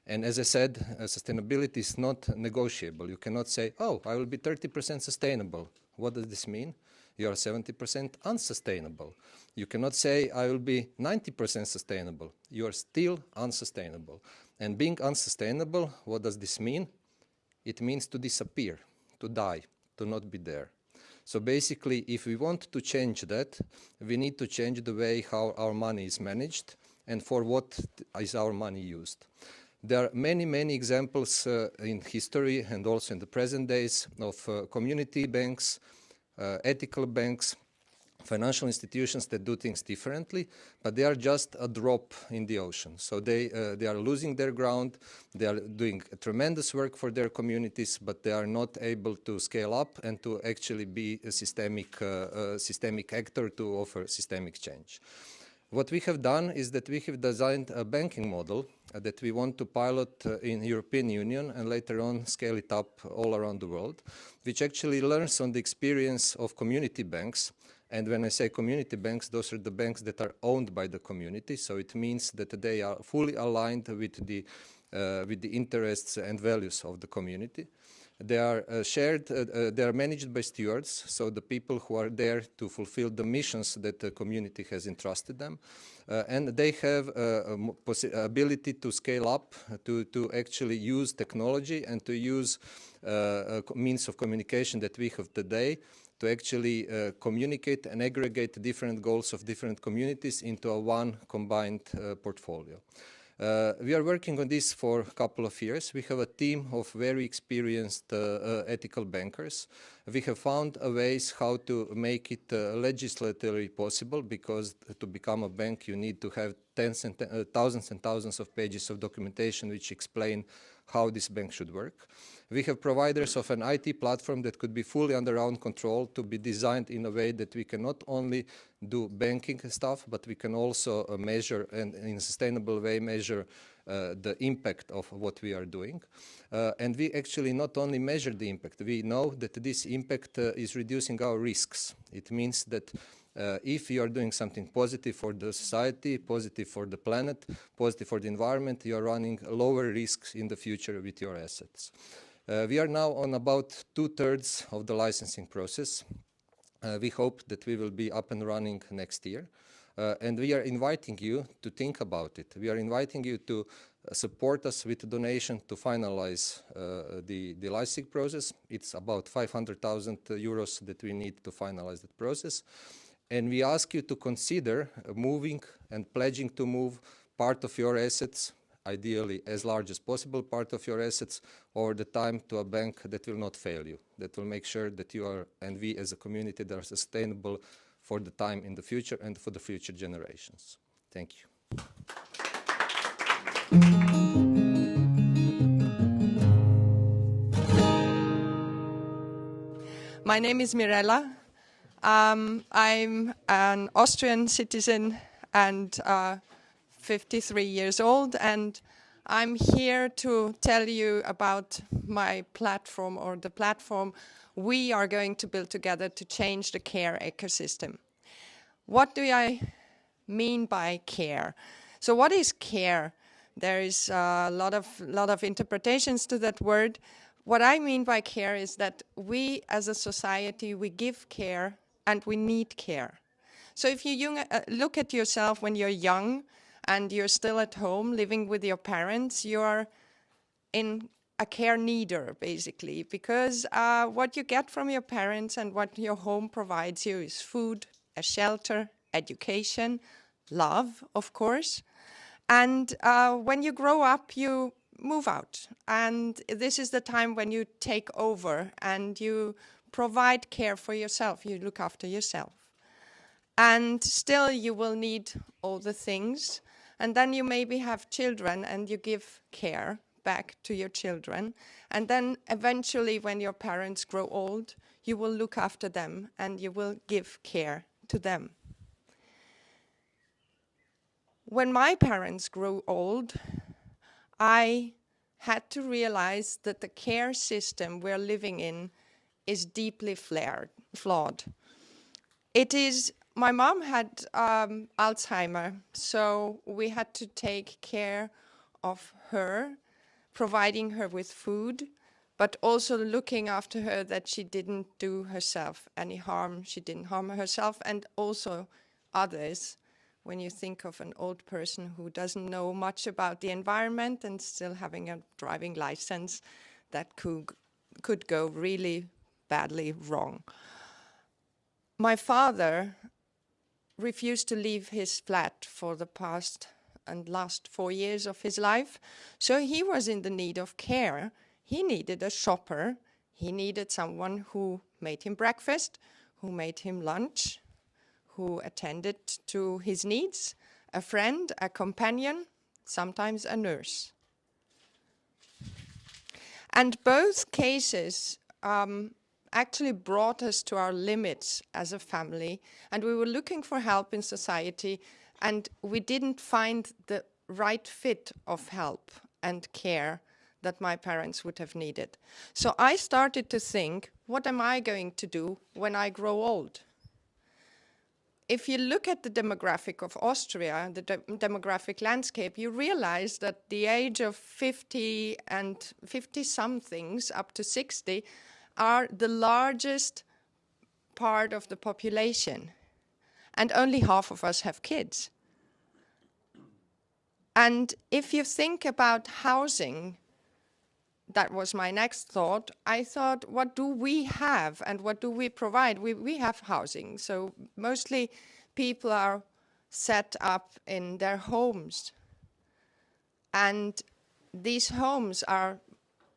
And as I said, sustainability is not negotiable. You cannot say, oh, I will be 30% sustainable. What does this mean? You are 70% unsustainable. You cannot say, I will be 90% sustainable. You are still unsustainable. And being unsustainable, what does this mean? It means to disappear, to die, to not be there. So basically, if we want to change that, we need to change the way how our money is managed and for what is our money used. There are many, many examples in history and also in the present days of community banks, ethical banks, financial institutions that do things differently, but they are just a drop in the ocean. So they are losing their ground, they are doing tremendous work for their communities, but they are not able to scale up and to actually be a systemic actor to offer systemic change. What we have done is that we have designed a banking model that we want to pilot in European Union and later on scale it up all around the world, which actually learns on the experience of community banks. And when I say community banks, those are the banks that are owned by the community. So it means that they are fully aligned with the interests and values of the community. They are shared, they are managed by stewards, so the people who are there to fulfill the missions that the community has entrusted them. And they have ability to scale up, to actually use technology and to use means of communication that we have today to actually communicate and aggregate different goals of different communities into a one combined portfolio. We are working on this for a couple of years. We have a team of very experienced ethical bankers. We have found ways how to make it legislatively possible, because to become a bank you need to have thousands and thousands of pages of documentation which explain how this bank should work. We have providers of an IT platform that could be fully under our own control, to be designed in a way that we can not only do banking stuff, but we can also measure and in a sustainable way measure the impact of what we are doing. And we actually not only measure the impact, we know that this impact is reducing our risks. It means that if you are doing something positive for the society, positive for the planet, positive for the environment, you are running lower risks in the future with your assets. We are now on about 2/3 of the licensing process. We hope that we will be up and running next year. And we are inviting you to think about it. We are inviting you to support us with a donation to finalize the licensing process. It's about 500,000 euros that we need to finalize that process. And we ask you to consider moving and pledging to move part of your assets, ideally as large as possible part of your assets, over the time to a bank that will not fail you, that will make sure that you are, and we as a community, that are sustainable for the time in the future and for the future generations. Thank you. My name is Mirella. I'm an Austrian citizen and 53 years old, and I'm here to tell you about my platform, or the platform we are going to build together to change the care ecosystem. What do I mean by care? So what is care? There is a lot of interpretations to that word. What I mean by care is that we as a society, we give care and we need care. So if you look at yourself when you're young and you're still at home living with your parents, you're in a care needer, basically, because what you get from your parents and what your home provides you is food, a shelter, education, love, of course. And when you grow up, you move out. And this is the time when you take over and you provide care for yourself. You look after yourself. And still you will need all the things. And then you maybe have children and you give care back to your children. And then eventually when your parents grow old, you will look after them and you will give care to them. when my parents grew old, I had to realize that the care system we're living in is deeply flawed. It is, my mom had Alzheimer, so we had to take care of her, providing her with food, but also looking after her that she didn't do herself any harm. She didn't harm herself and also others. When you think of an old person who doesn't know much about the environment and still having a driving license, that could go really badly wrong. My father refused to leave his flat for the past and last 4 years of his life, so he was in the need of care. He needed a shopper. He needed someone who made him breakfast, who made him lunch, who attended to his needs, a friend, a companion, sometimes a nurse. And both cases actually brought us to our limits as a family, and we were looking for help in society, and we didn't find the right fit of help and care that my parents would have needed. So I started to think, what am I going to do when I grow old? If you look at the demographic of Austria, the demographic landscape, you realize that the age of 50 and 50-somethings up to 60 are the largest part of the population. And only half of us have kids. And if you think about housing, that was my next thought. I thought, what do we have and what do we provide? We have housing. So mostly people are set up in their homes. And these homes are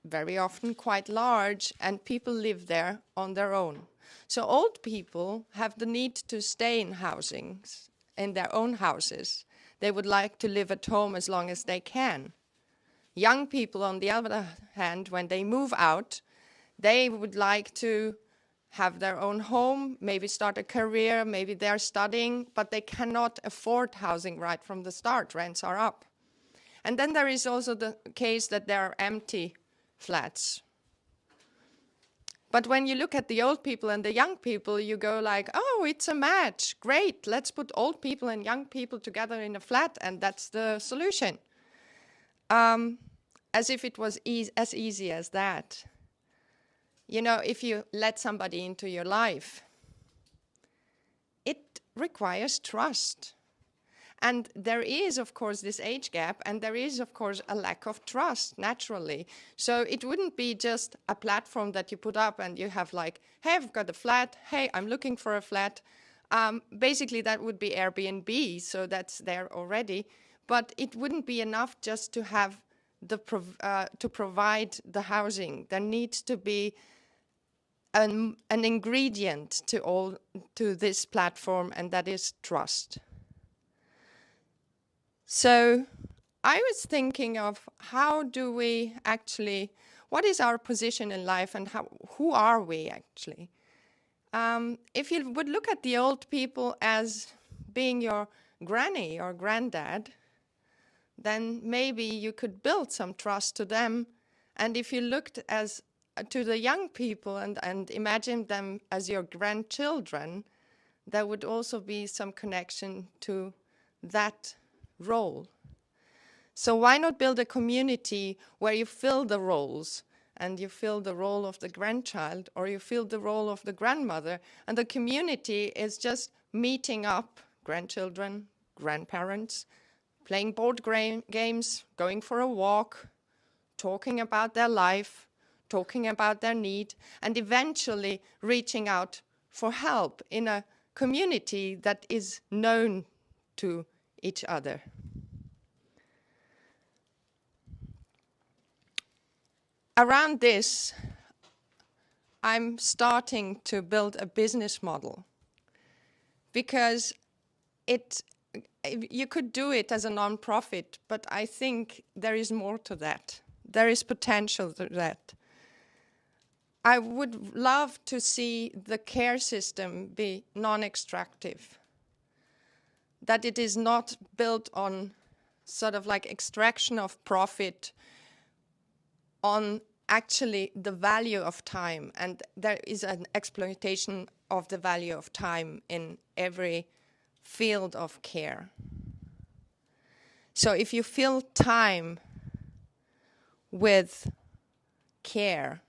very often quite large, and people live there on their own. So old people have the need to stay in housings, in their own houses. They would like to live at home as long as they can. Young people, on the other hand, when they move out, they would like to have their own home, maybe start a career, maybe they're studying, but they cannot afford housing right from the start. Rents are up. And then there is also the case that there are empty flats. But when you look at the old people and the young people, you go like, oh, it's a match. Great, let's put old people and young people together in a flat, and that's the solution. As if it was as easy as that. You know, if you let somebody into your life, it requires trust. And there is, of course, this age gap, and there is, of course, a lack of trust, naturally. So it wouldn't be just a platform that you put up and you have like, hey, I've got a flat, hey, I'm looking for a flat. Basically, that would be Airbnb, so that's there already. But it wouldn't be enough just to have to provide the housing. There needs to be an ingredient to this platform, and that is trust. So I was thinking of how do we actually, what is our position in life, and who are we actually? If you would look at the old people as being your granny or granddad, then maybe you could build some trust to them. And if you looked to the young people and imagined them as your grandchildren, there would also be some connection to that role. So why not build a community where you fill the roles, and you fill the role of the grandchild, or you fill the role of the grandmother, and the community is just meeting up, grandchildren, grandparents, playing board games, going for a walk, talking about their life, talking about their need, and eventually reaching out for help in a community that is known to each other. Around this, I'm starting to build a business model, because you could do it as a non-profit, but I think there is more to that. There is potential to that. I would love to see the care system be non-extractive. that it is not built on sort of like extraction of profit on actually the value of time. And there is an exploitation of the value of time in every field of care. So if you fill time with care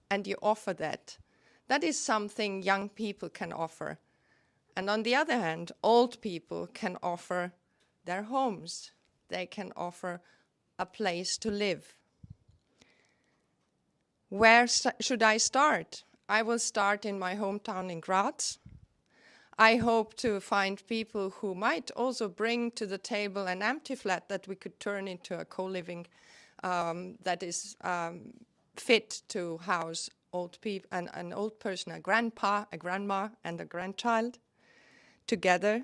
and you offer that, that is something young people can offer. And on the other hand, old people can offer their homes. They can offer a place to live. Where should I start? I will start in my hometown in Graz. I hope to find people who might also bring to the table an empty flat that we could turn into a co-living that is fit to house old people, an old person, a grandpa, a grandma, and a grandchild together.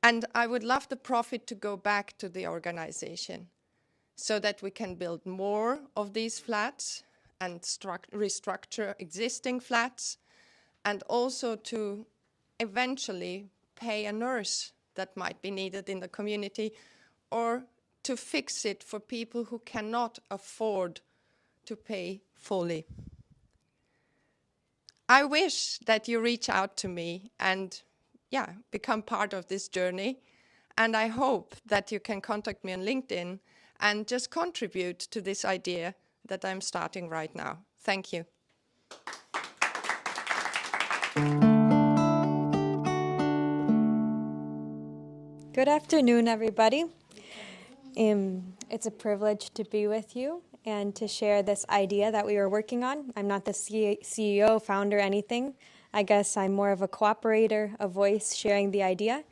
And I would love the profit to go back to the organization so that we can build more of these flats and restructure existing flats, and also to eventually pay a nurse that might be needed in the community, or to fix it for people who cannot afford to pay fully. I wish that you reach out to me and become part of this journey. And I hope that you can contact me on LinkedIn and just contribute to this idea that I'm starting right now. Thank you. Good afternoon, everybody. It's a privilege to be with you and to share this idea that we were working on. I'm not the CEO, founder, anything. I guess I'm more of a cooperator, a voice sharing the idea.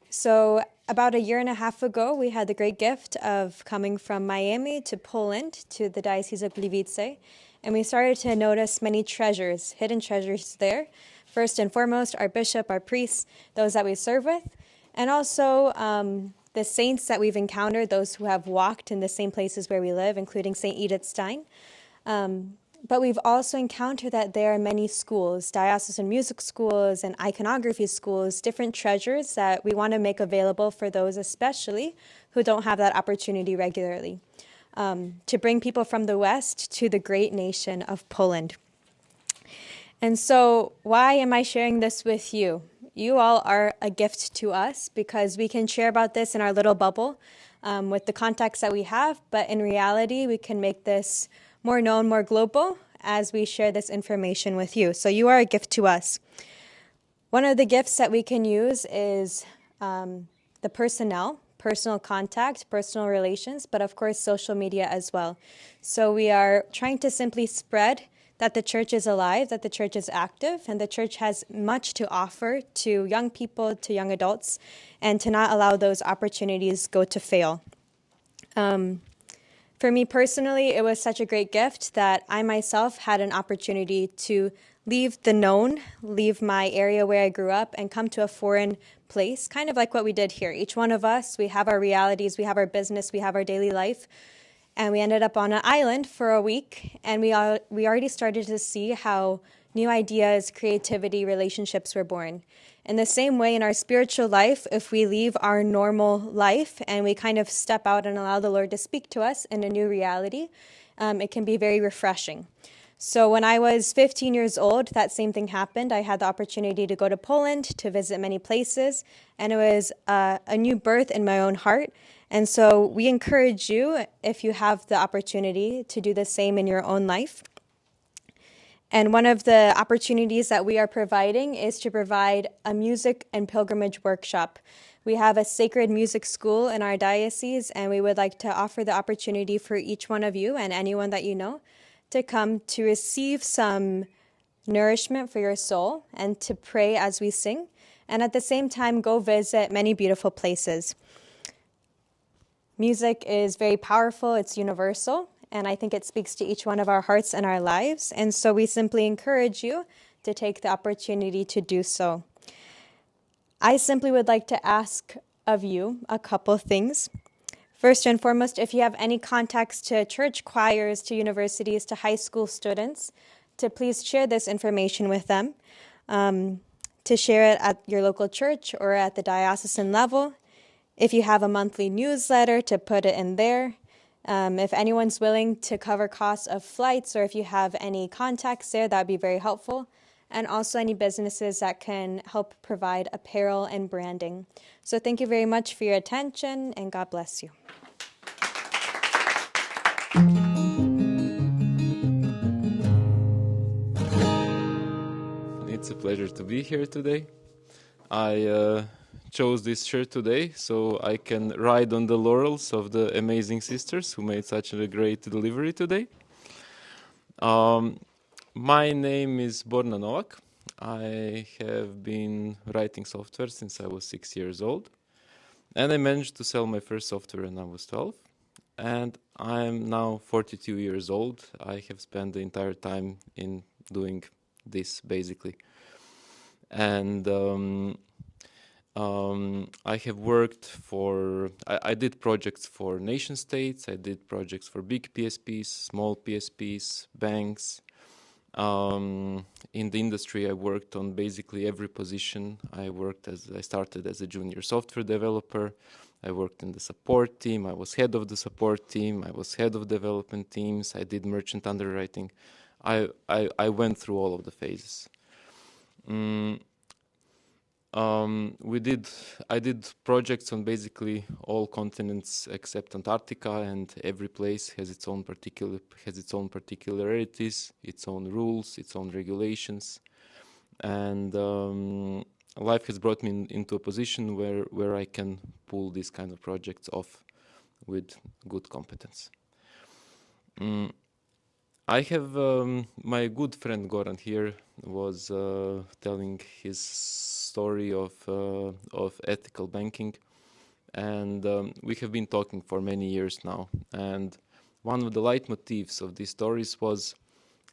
So about 1.5 years ago, we had the great gift of coming from Miami to Poland to the Diocese of Gliwice, and we started to notice many treasures, hidden treasures there. First and foremost, our bishop, our priests, those that we serve with, and also the saints that we've encountered, those who have walked in the same places where we live, including St. Edith Stein. But we've also encountered that there are many schools, diocesan music schools and iconography schools, different treasures that we want to make available for those especially who don't have that opportunity regularly, to bring people from the West to the great nation of Poland. And so why am I sharing this with you? You all are a gift to us because we can share about this in our little bubble with the contacts that we have, but in reality, we can make this more known, more global as we share this information with you. So you are a gift to us. One of the gifts that we can use is the personnel, personal contact, personal relations, but of course social media as well. So we are trying to simply spread that the church is alive, that the church is active, and the church has much to offer to young people, to young adults, and to not allow those opportunities go to fail. For me personally, it was such a great gift that I myself had an opportunity to leave the known, leave my area where I grew up, and come to a foreign place, kind of like what we did here. Each one of us, we have our realities, we have our business, we have our daily life, and we ended up on an island for a week, and we already started to see how new ideas, creativity, relationships were born. In the same way, in our spiritual life, if we leave our normal life and we kind of step out and allow the Lord to speak to us in a new reality, it can be very refreshing. So when I was 15 years old, that same thing happened. I had the opportunity to go to Poland, to visit many places, and it was a new birth in my own heart. And so we encourage you, if you have the opportunity, to do the same in your own life. And one of the opportunities that we are providing is to provide a music and pilgrimage workshop. We have a sacred music school in our diocese, and we would like to offer the opportunity for each one of you and anyone that you know to come to receive some nourishment for your soul and to pray as we sing, and at the same time go visit many beautiful places. Music is very powerful, it's universal, and I think it speaks to each one of our hearts and our lives. And so we simply encourage you to take the opportunity to do so. I simply would like to ask of you a couple things. First and foremost, if you have any contacts to church choirs, to universities, to high school students, to please share this information with them. to share it at your local church or at the diocesan level. If you have a monthly newsletter, to put it in there. If anyone's willing to cover costs of flights, or if you have any contacts there, that would be very helpful. And also any businesses that can help provide apparel and branding. So thank you very much for your attention, and God bless you. It's a pleasure to be here today. I chose this shirt today so I can ride on the laurels of the amazing sisters who made such a great delivery today. My name is Borna Novak. I have been writing software since I was 6 years old. And I managed to sell my first software when I was 12. And I am now 42 years old. I have spent the entire time in doing this, basically. And I have worked for, I did projects for nation states, I did projects for big PSPs, small PSPs, banks. In the industry, I worked on basically every position. I started as a junior software developer. I worked in the support team. I was head of the support team. I was head of development teams. I did merchant underwriting. I went through all of the phases. I did projects on basically all continents except Antarctica, and every place has its own particularities, its own rules, its own regulations, and life has brought me into a position where I can pull these kind of projects off with good competence. I have my good friend Goran here was telling his story of ethical banking, and we have been talking for many years now. And one of the leitmotifs of these stories was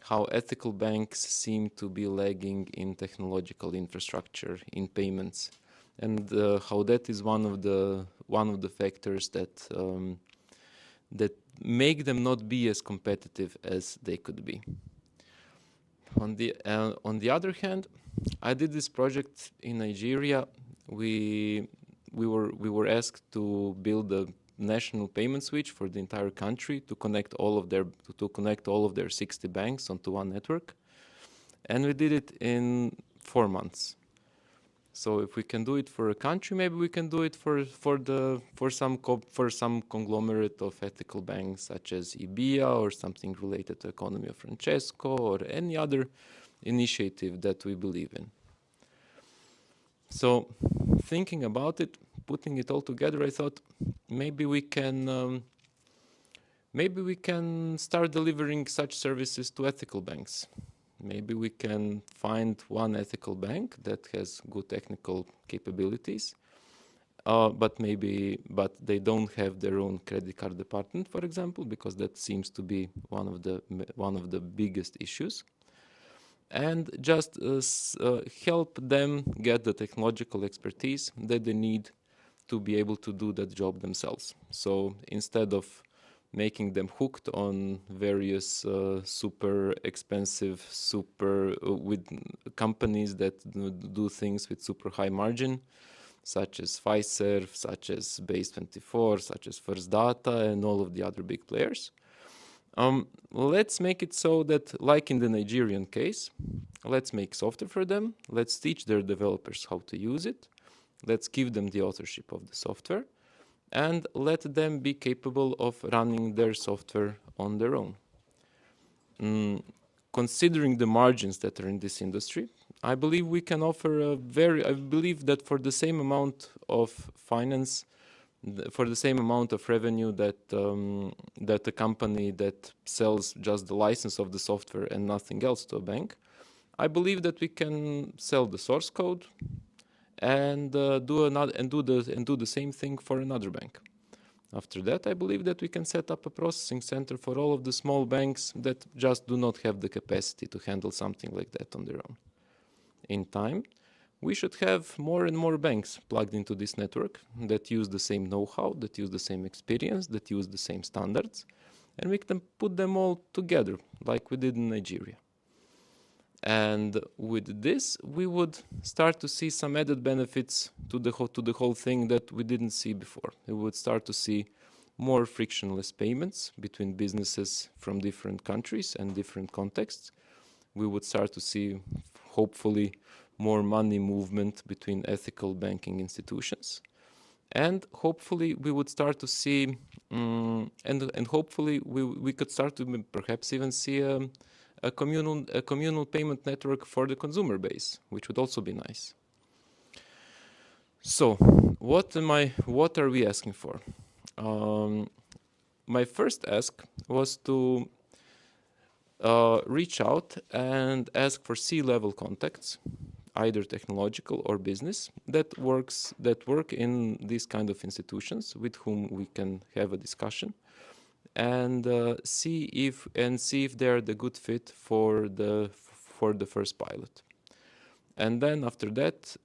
how ethical banks seem to be lagging in technological infrastructure, in payments, and how that is one of the factors that make them not be as competitive as they could be. On the other hand, I did this project in Nigeria. We were asked to build a national payment switch for the entire country to connect all of their 60 banks onto one network, and we did it in 4 months. So if we can do it for a country, maybe we can do it for some conglomerate of ethical banks such as IBIA or something related to economy of Francesco or any other initiative that we believe in. So thinking about it, putting it all together, I thought maybe we can start delivering such services to ethical banks. Maybe we can find one ethical bank that has good technical capabilities, but they don't have their own credit card department, for example, because that seems to be one of the biggest issues. And just help them get the technological expertise that they need to be able to do that job themselves. So instead of making them hooked on various super expensive, with companies that do things with super high margin, such as Fiserv, such as Base24, such as First Data, and all of the other big players. Let's make it so that, like in the Nigerian case, let's make software for them, let's teach their developers how to use it, let's give them the authorship of the software, and let them be capable of running their software on their own. Considering the margins that are in this industry, I believe we can offer I believe that for the same amount of finance, for the same amount of revenue that a company that sells just the license of the software and nothing else to a bank, I believe that we can sell the source code and do the same thing for another bank. After that, I believe that we can set up a processing center for all of the small banks that just do not have the capacity to handle something like that on their own. In time, we should have more and more banks plugged into this network that use the same know-how, that use the same experience, that use the same standards, and we can put them all together like we did in Nigeria. And with this, we would start to see some added benefits to the whole thing that we didn't see before. We would start to see more frictionless payments between businesses from different countries and different contexts. We would start to see, hopefully, more money movement between ethical banking institutions. And hopefully we would start to see, and hopefully we could start to perhaps even see a communal payment network for the consumer base, which would also be nice. So, what are we asking for? My first ask was to reach out and ask for C-level contacts, either technological or business, that work in these kind of institutions with whom we can have a discussion, and see if they're the good fit for the first pilot. And then after that,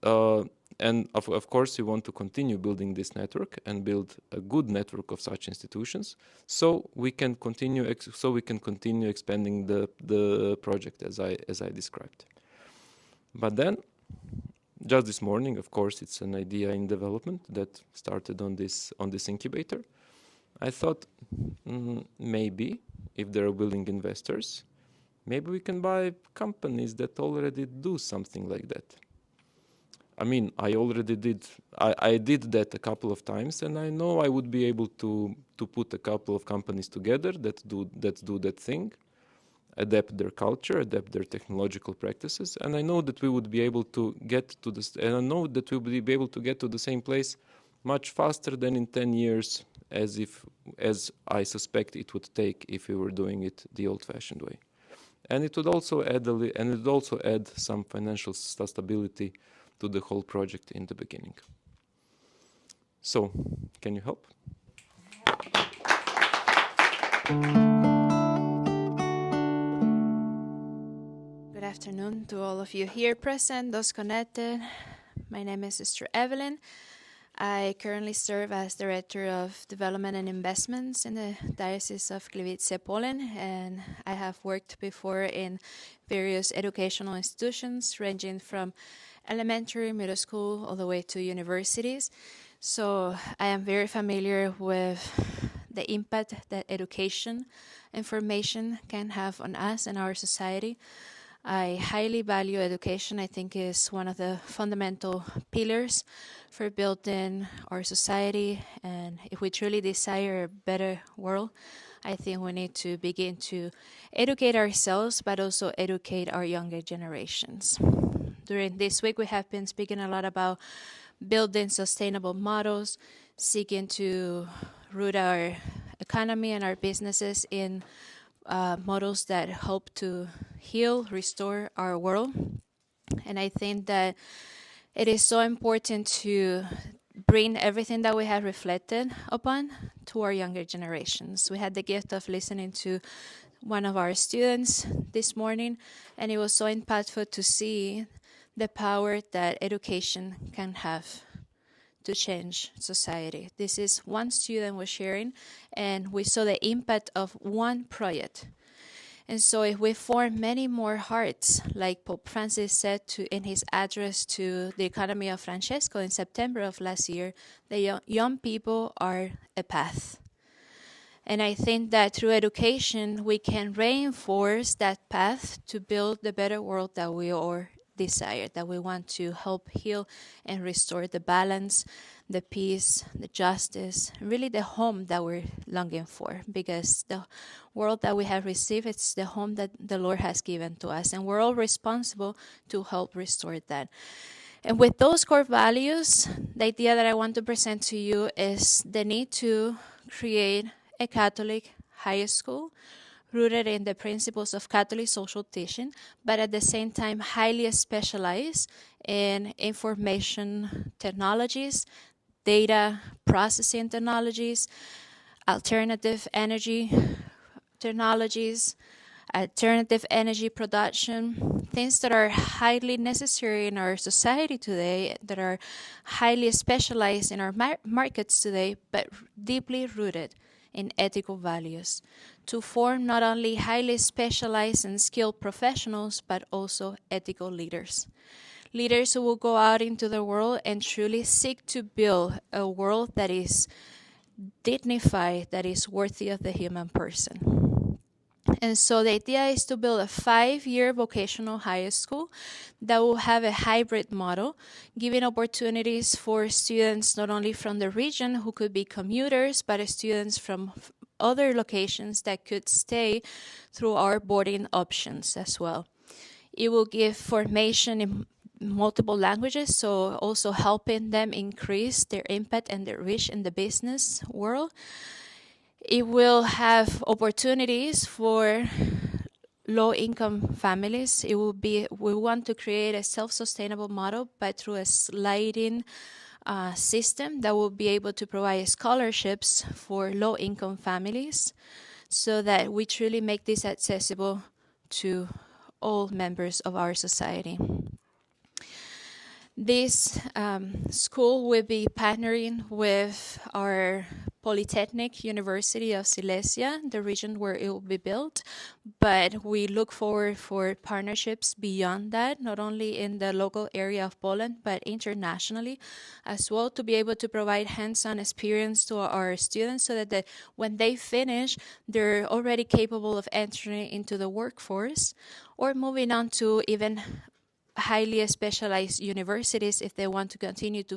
and of course, we want to continue building this network and build a good network of such institutions, so we can continue expanding the project as I described. But then, just this morning, of course, it's an idea in development that started on this incubator. I thought maybe if there are willing investors, maybe we can buy companies that already do something like that. I mean, I did that a couple of times, and I know I would be able to put a couple of companies together that do that thing, adapt their culture, adapt their technological practices, and I know that we would be able to get to this, and I know that we would be able to get to the same place much faster than in 10 years, as I suspect it would take if we were doing it the old-fashioned way. And it would also add some financial stability to the whole project in the beginning. So, can you help? Good afternoon to all of you here present, those connected. My name is Sister Evelyn. I currently serve as Director of Development and Investments in the Diocese of Gliwice-Poland, and I have worked before in various educational institutions ranging from elementary, middle school, all the way to universities. So I am very familiar with the impact that education, information can have on us and our society. I highly value education. I think is one of the fundamental pillars for building our society. And if we truly desire a better world, I think we need to begin to educate ourselves, but also educate our younger generations. During this week, we have been speaking a lot about building sustainable models, seeking to root our economy and our businesses in models that help to heal, restore our world. And I think that it is so important to bring everything that we have reflected upon to our younger generations. We had the gift of listening to one of our students this morning, and it was so impactful to see the power that education can have to change society. This is one student was sharing, and we saw the impact of one project. And so if we form many more hearts, like Pope Francis said in his address to the economy of Francesco in September of last year, the young people are a path. And I think that through education, we can reinforce that path to build the better world that we all desire, that we want to help heal and restore the balance, the peace, the justice, really the home that we're longing for, because the world that we have received, it's the home that the Lord has given to us, and we're all responsible to help restore that. And with those core values, the idea that I want to present to you is the need to create a Catholic high school rooted in the principles of Catholic social teaching, but at the same time highly specialized in information technologies, data processing technologies, alternative energy technologies, alternative energy production, things that are highly necessary in our society today, that are highly specialized in our markets today, but deeply rooted in ethical values to form not only highly specialized and skilled professionals, but also ethical leaders. Leaders who will go out into the world and truly seek to build a world that is dignified, that is worthy of the human person. And so the idea is to build a 5-year vocational high school that will have a hybrid model, giving opportunities for students not only from the region who could be commuters, but students from other locations that could stay through our boarding options as well. It will give formation in multiple languages, so also helping them increase their impact and their reach in the business world. It will have opportunities for low-income families. We want to create a self-sustainable model, but through a sliding system that will be able to provide scholarships for low-income families so that we truly make this accessible to all members of our society. This school will be partnering with our Polytechnic University of Silesia, the region where it will be built, but we look forward for partnerships beyond that, not only in the local area of Poland, but internationally as well, to be able to provide hands-on experience to our students so that when they finish, they're already capable of entering into the workforce or moving on to even highly specialized universities if they want to continue to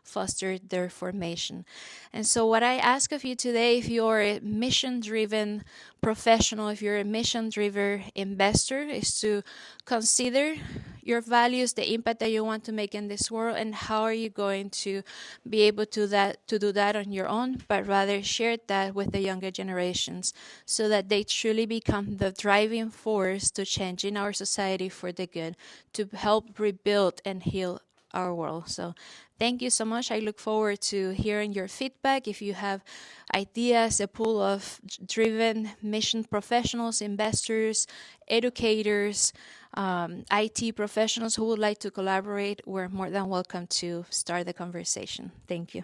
foster their formation. And so what I ask of you today, if you're a mission-driven professional, if you're a mission-driven investor, is to consider your values, the impact that you want to make in this world, and how are you going to be able to do that on your own, but rather share that with the younger generations so that they truly become the driving force to changing our society for the good, to help rebuild and heal our world. So thank you so much. I look forward to hearing your feedback. If you have ideas, a pool of driven mission professionals, investors, educators, IT professionals who would like to collaborate, we're more than welcome to start the conversation. Thank you.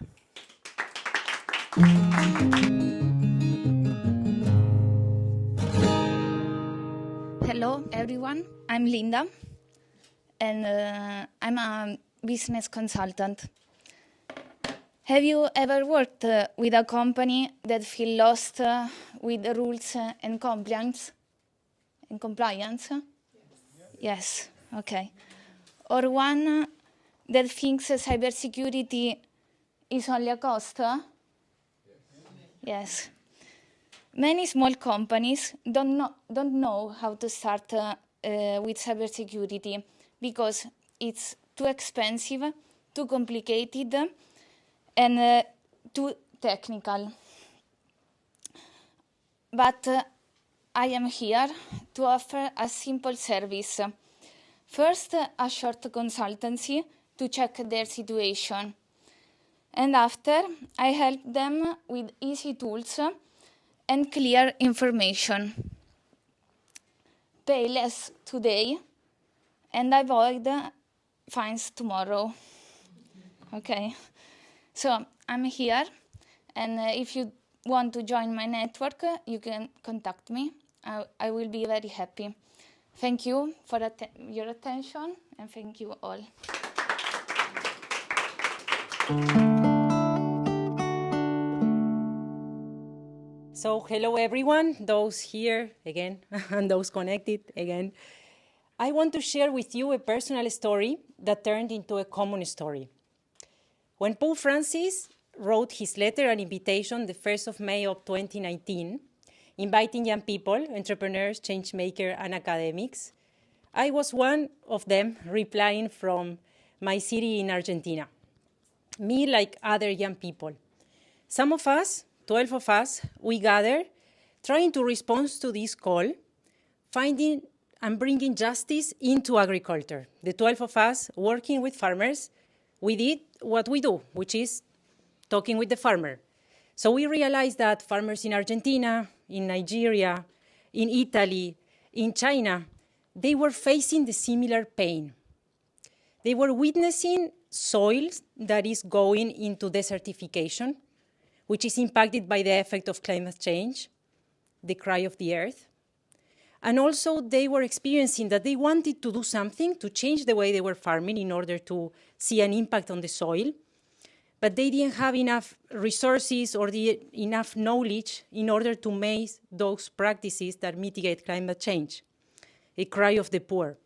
Hello, everyone. I'm Linda, and I'm a business consultant. Have you ever worked with a company that feel lost with the rules and compliance? Yes, okay. Or one that thinks cybersecurity is only a cost? Yes. Many small companies don't know how to start with cybersecurity because it's too expensive, too complicated, and too technical. But I am here to offer a simple service. First, a short consultancy to check their situation. And after, I help them with easy tools and clear information. Pay less today and avoid fines tomorrow. Okay, so I'm here, and if you want to join my network, you can contact me. I will be very happy. Thank you for your attention, and thank you all. So hello everyone, those here again and those connected again. I want to share with you a personal story that turned into a common story. When Pope Francis wrote his letter and invitation the 1st of May of 2019, inviting young people, entrepreneurs, change makers, and academics, I was one of them replying from my city in Argentina. Me, like other young people. Some of us, 12 of us, we gathered, trying to respond to this call, finding and bringing justice into agriculture. The 12 of us working with farmers, we did what we do, which is talking with the farmer. So we realized that farmers in Argentina, in Nigeria, in Italy, in China, they were facing the similar pain. They were witnessing soil that is going into desertification, which is impacted by the effect of climate change, the cry of the earth. And also they were experiencing that they wanted to do something to change the way they were farming in order to see an impact on the soil, but they didn't have enough resources or enough knowledge in order to make those practices that mitigate climate change, a cry of the poor.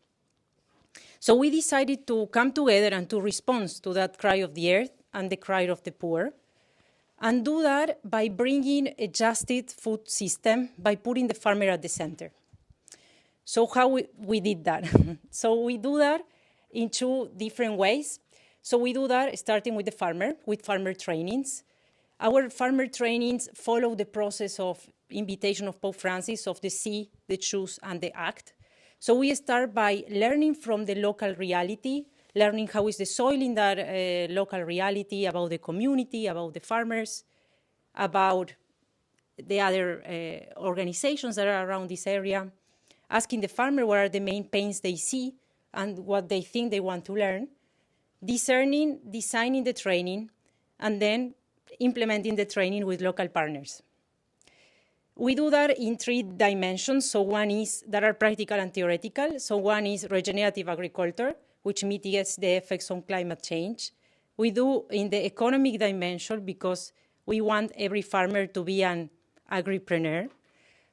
So we decided to come together and to respond to that cry of the earth and the cry of the poor, and do that by bringing a just food system, by putting the farmer at the center. So how we did that? So we do that in two different ways. So we do that starting with the farmer, with farmer trainings. Our farmer trainings follow the process of invitation of Pope Francis of the See, the Choose, and the Act. So we start by learning from the local reality, learning how is the soil in that local reality, about the community, about the farmers, about the other organizations that are around this area, asking the farmer what are the main pains they see and what they think they want to learn, discerning, designing the training, and then implementing the training with local partners. We do that in 3 dimensions. So one is that are practical and theoretical. So one is regenerative agriculture, which mitigates the effects on climate change. We do in the economic dimension because we want every farmer to be an agripreneur.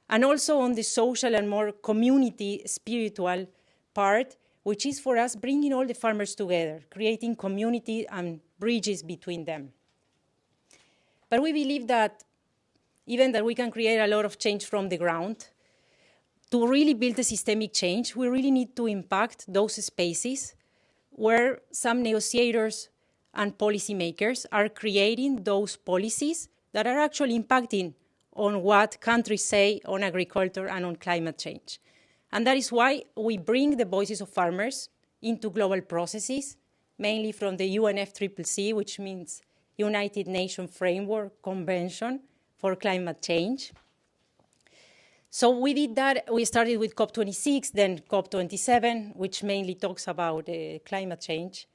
And also on the social and more community spiritual part, which is for us bringing all the farmers together, creating community and bridges between them. But we believe that even that we can create a lot of change from the ground, to really build a systemic change, we really need to impact those spaces where some negotiators and policymakers are creating those policies that are actually impacting on what countries say on agriculture and on climate change. And that is why we bring the voices of farmers into global processes, mainly from the UNFCCC, which means United Nations Framework Convention for Climate Change. So we did that. We started with COP26, then COP27, which mainly talks about climate change,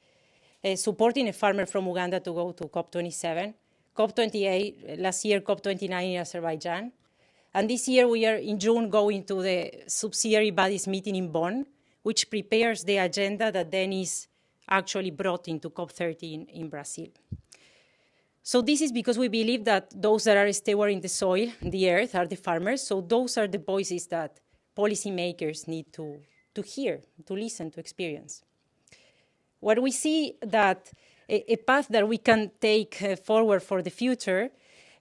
supporting a farmer from Uganda to go to COP27. COP28, last year COP29 in Azerbaijan. And this year we are in June going to the subsidiary bodies meeting in Bonn, which prepares the agenda that then is actually brought into COP30 in Brazil. So this is because we believe that those that are stewarding the soil, the earth, are the farmers. So those are the voices that policymakers need to hear, to listen, to experience. What we see that a path that we can take forward for the future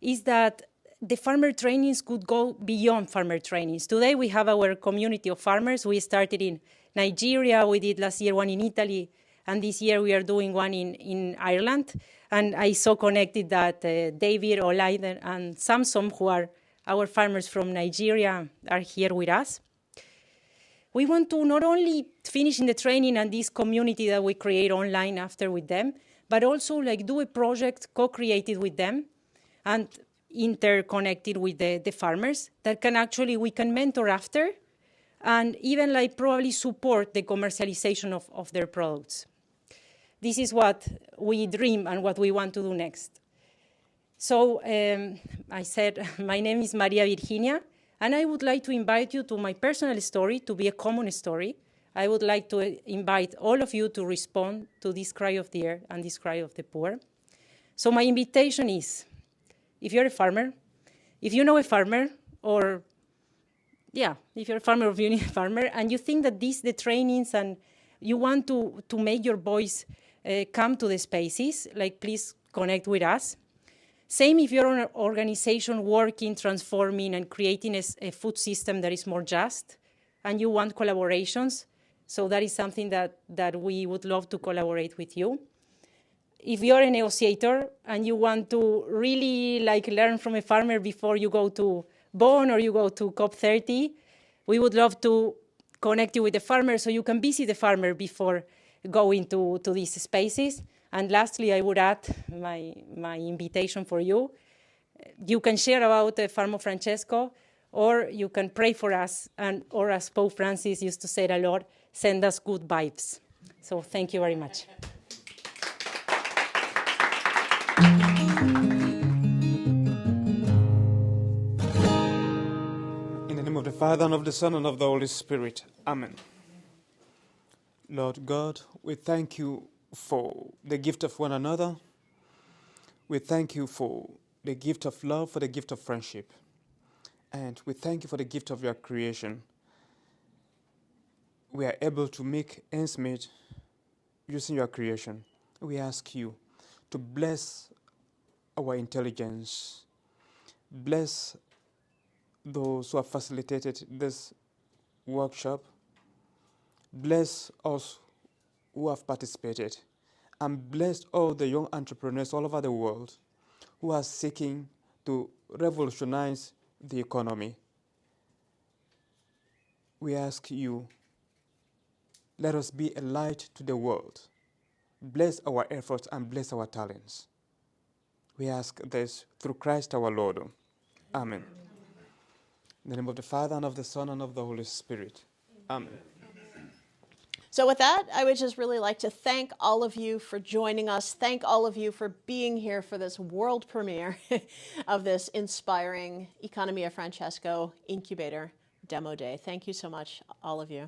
is that the farmer trainings could go beyond farmer trainings. Today we have our community of farmers. We started in Nigeria. We did last year one in Italy. And this year we are doing one in Ireland. And I so connected that David, Olaide, and Samson, who are our farmers from Nigeria, are here with us. We want to not only finish in the training and this community that we create online after with them, but also do a project co-created with them and interconnected with the farmers that we can mentor after and even probably support the commercialization of their products. This is what we dream and what we want to do next. So I said, my name is Maria Virginia, and I would like to invite you to my personal story to be a common story. I would like to invite all of you to respond to this cry of the earth and this cry of the poor. So my invitation is, if you're a farmer, if you know a farmer, or if you're a farmer or if you need a farmer, and you think that the trainings and you want to make your voice come to the spaces, please connect with us. Same if you're an organization working, transforming, and creating a food system that is more just, and you want collaborations. So that is something that we would love to collaborate with you. If you're a negotiator and you want to really learn from a farmer before you go to Bonn or you go to COP30, we would love to connect you with the farmer so you can visit the farmer before going to these spaces. And lastly, I would add my invitation for you. You can share about the Farm of Francesco, or you can pray for us, or as Pope Francis used to say a lot, send us good vibes. So thank you very much. name of the Father, and of the Son, and of the Holy Spirit. Amen. Lord God, we thank you for the gift of one another. We thank you for the gift of love, for the gift of friendship. And we thank you for the gift of your creation. We are able to make ends meet using your creation. We ask you to bless our intelligence, bless those who have facilitated this workshop, bless us who have participated, and bless all the young entrepreneurs all over the world who are seeking to revolutionize the economy. We ask you, let us be a light to the world. Bless our efforts and bless our talents. We ask this through Christ our Lord. Amen. In the name of the Father, and of the Son, and of the Holy Spirit. Amen. So with that, I would just really like to thank all of you for joining us. Thank all of you for being here for this world premiere of this inspiring Economia Francesco Incubator Demo Day. Thank you so much, all of you.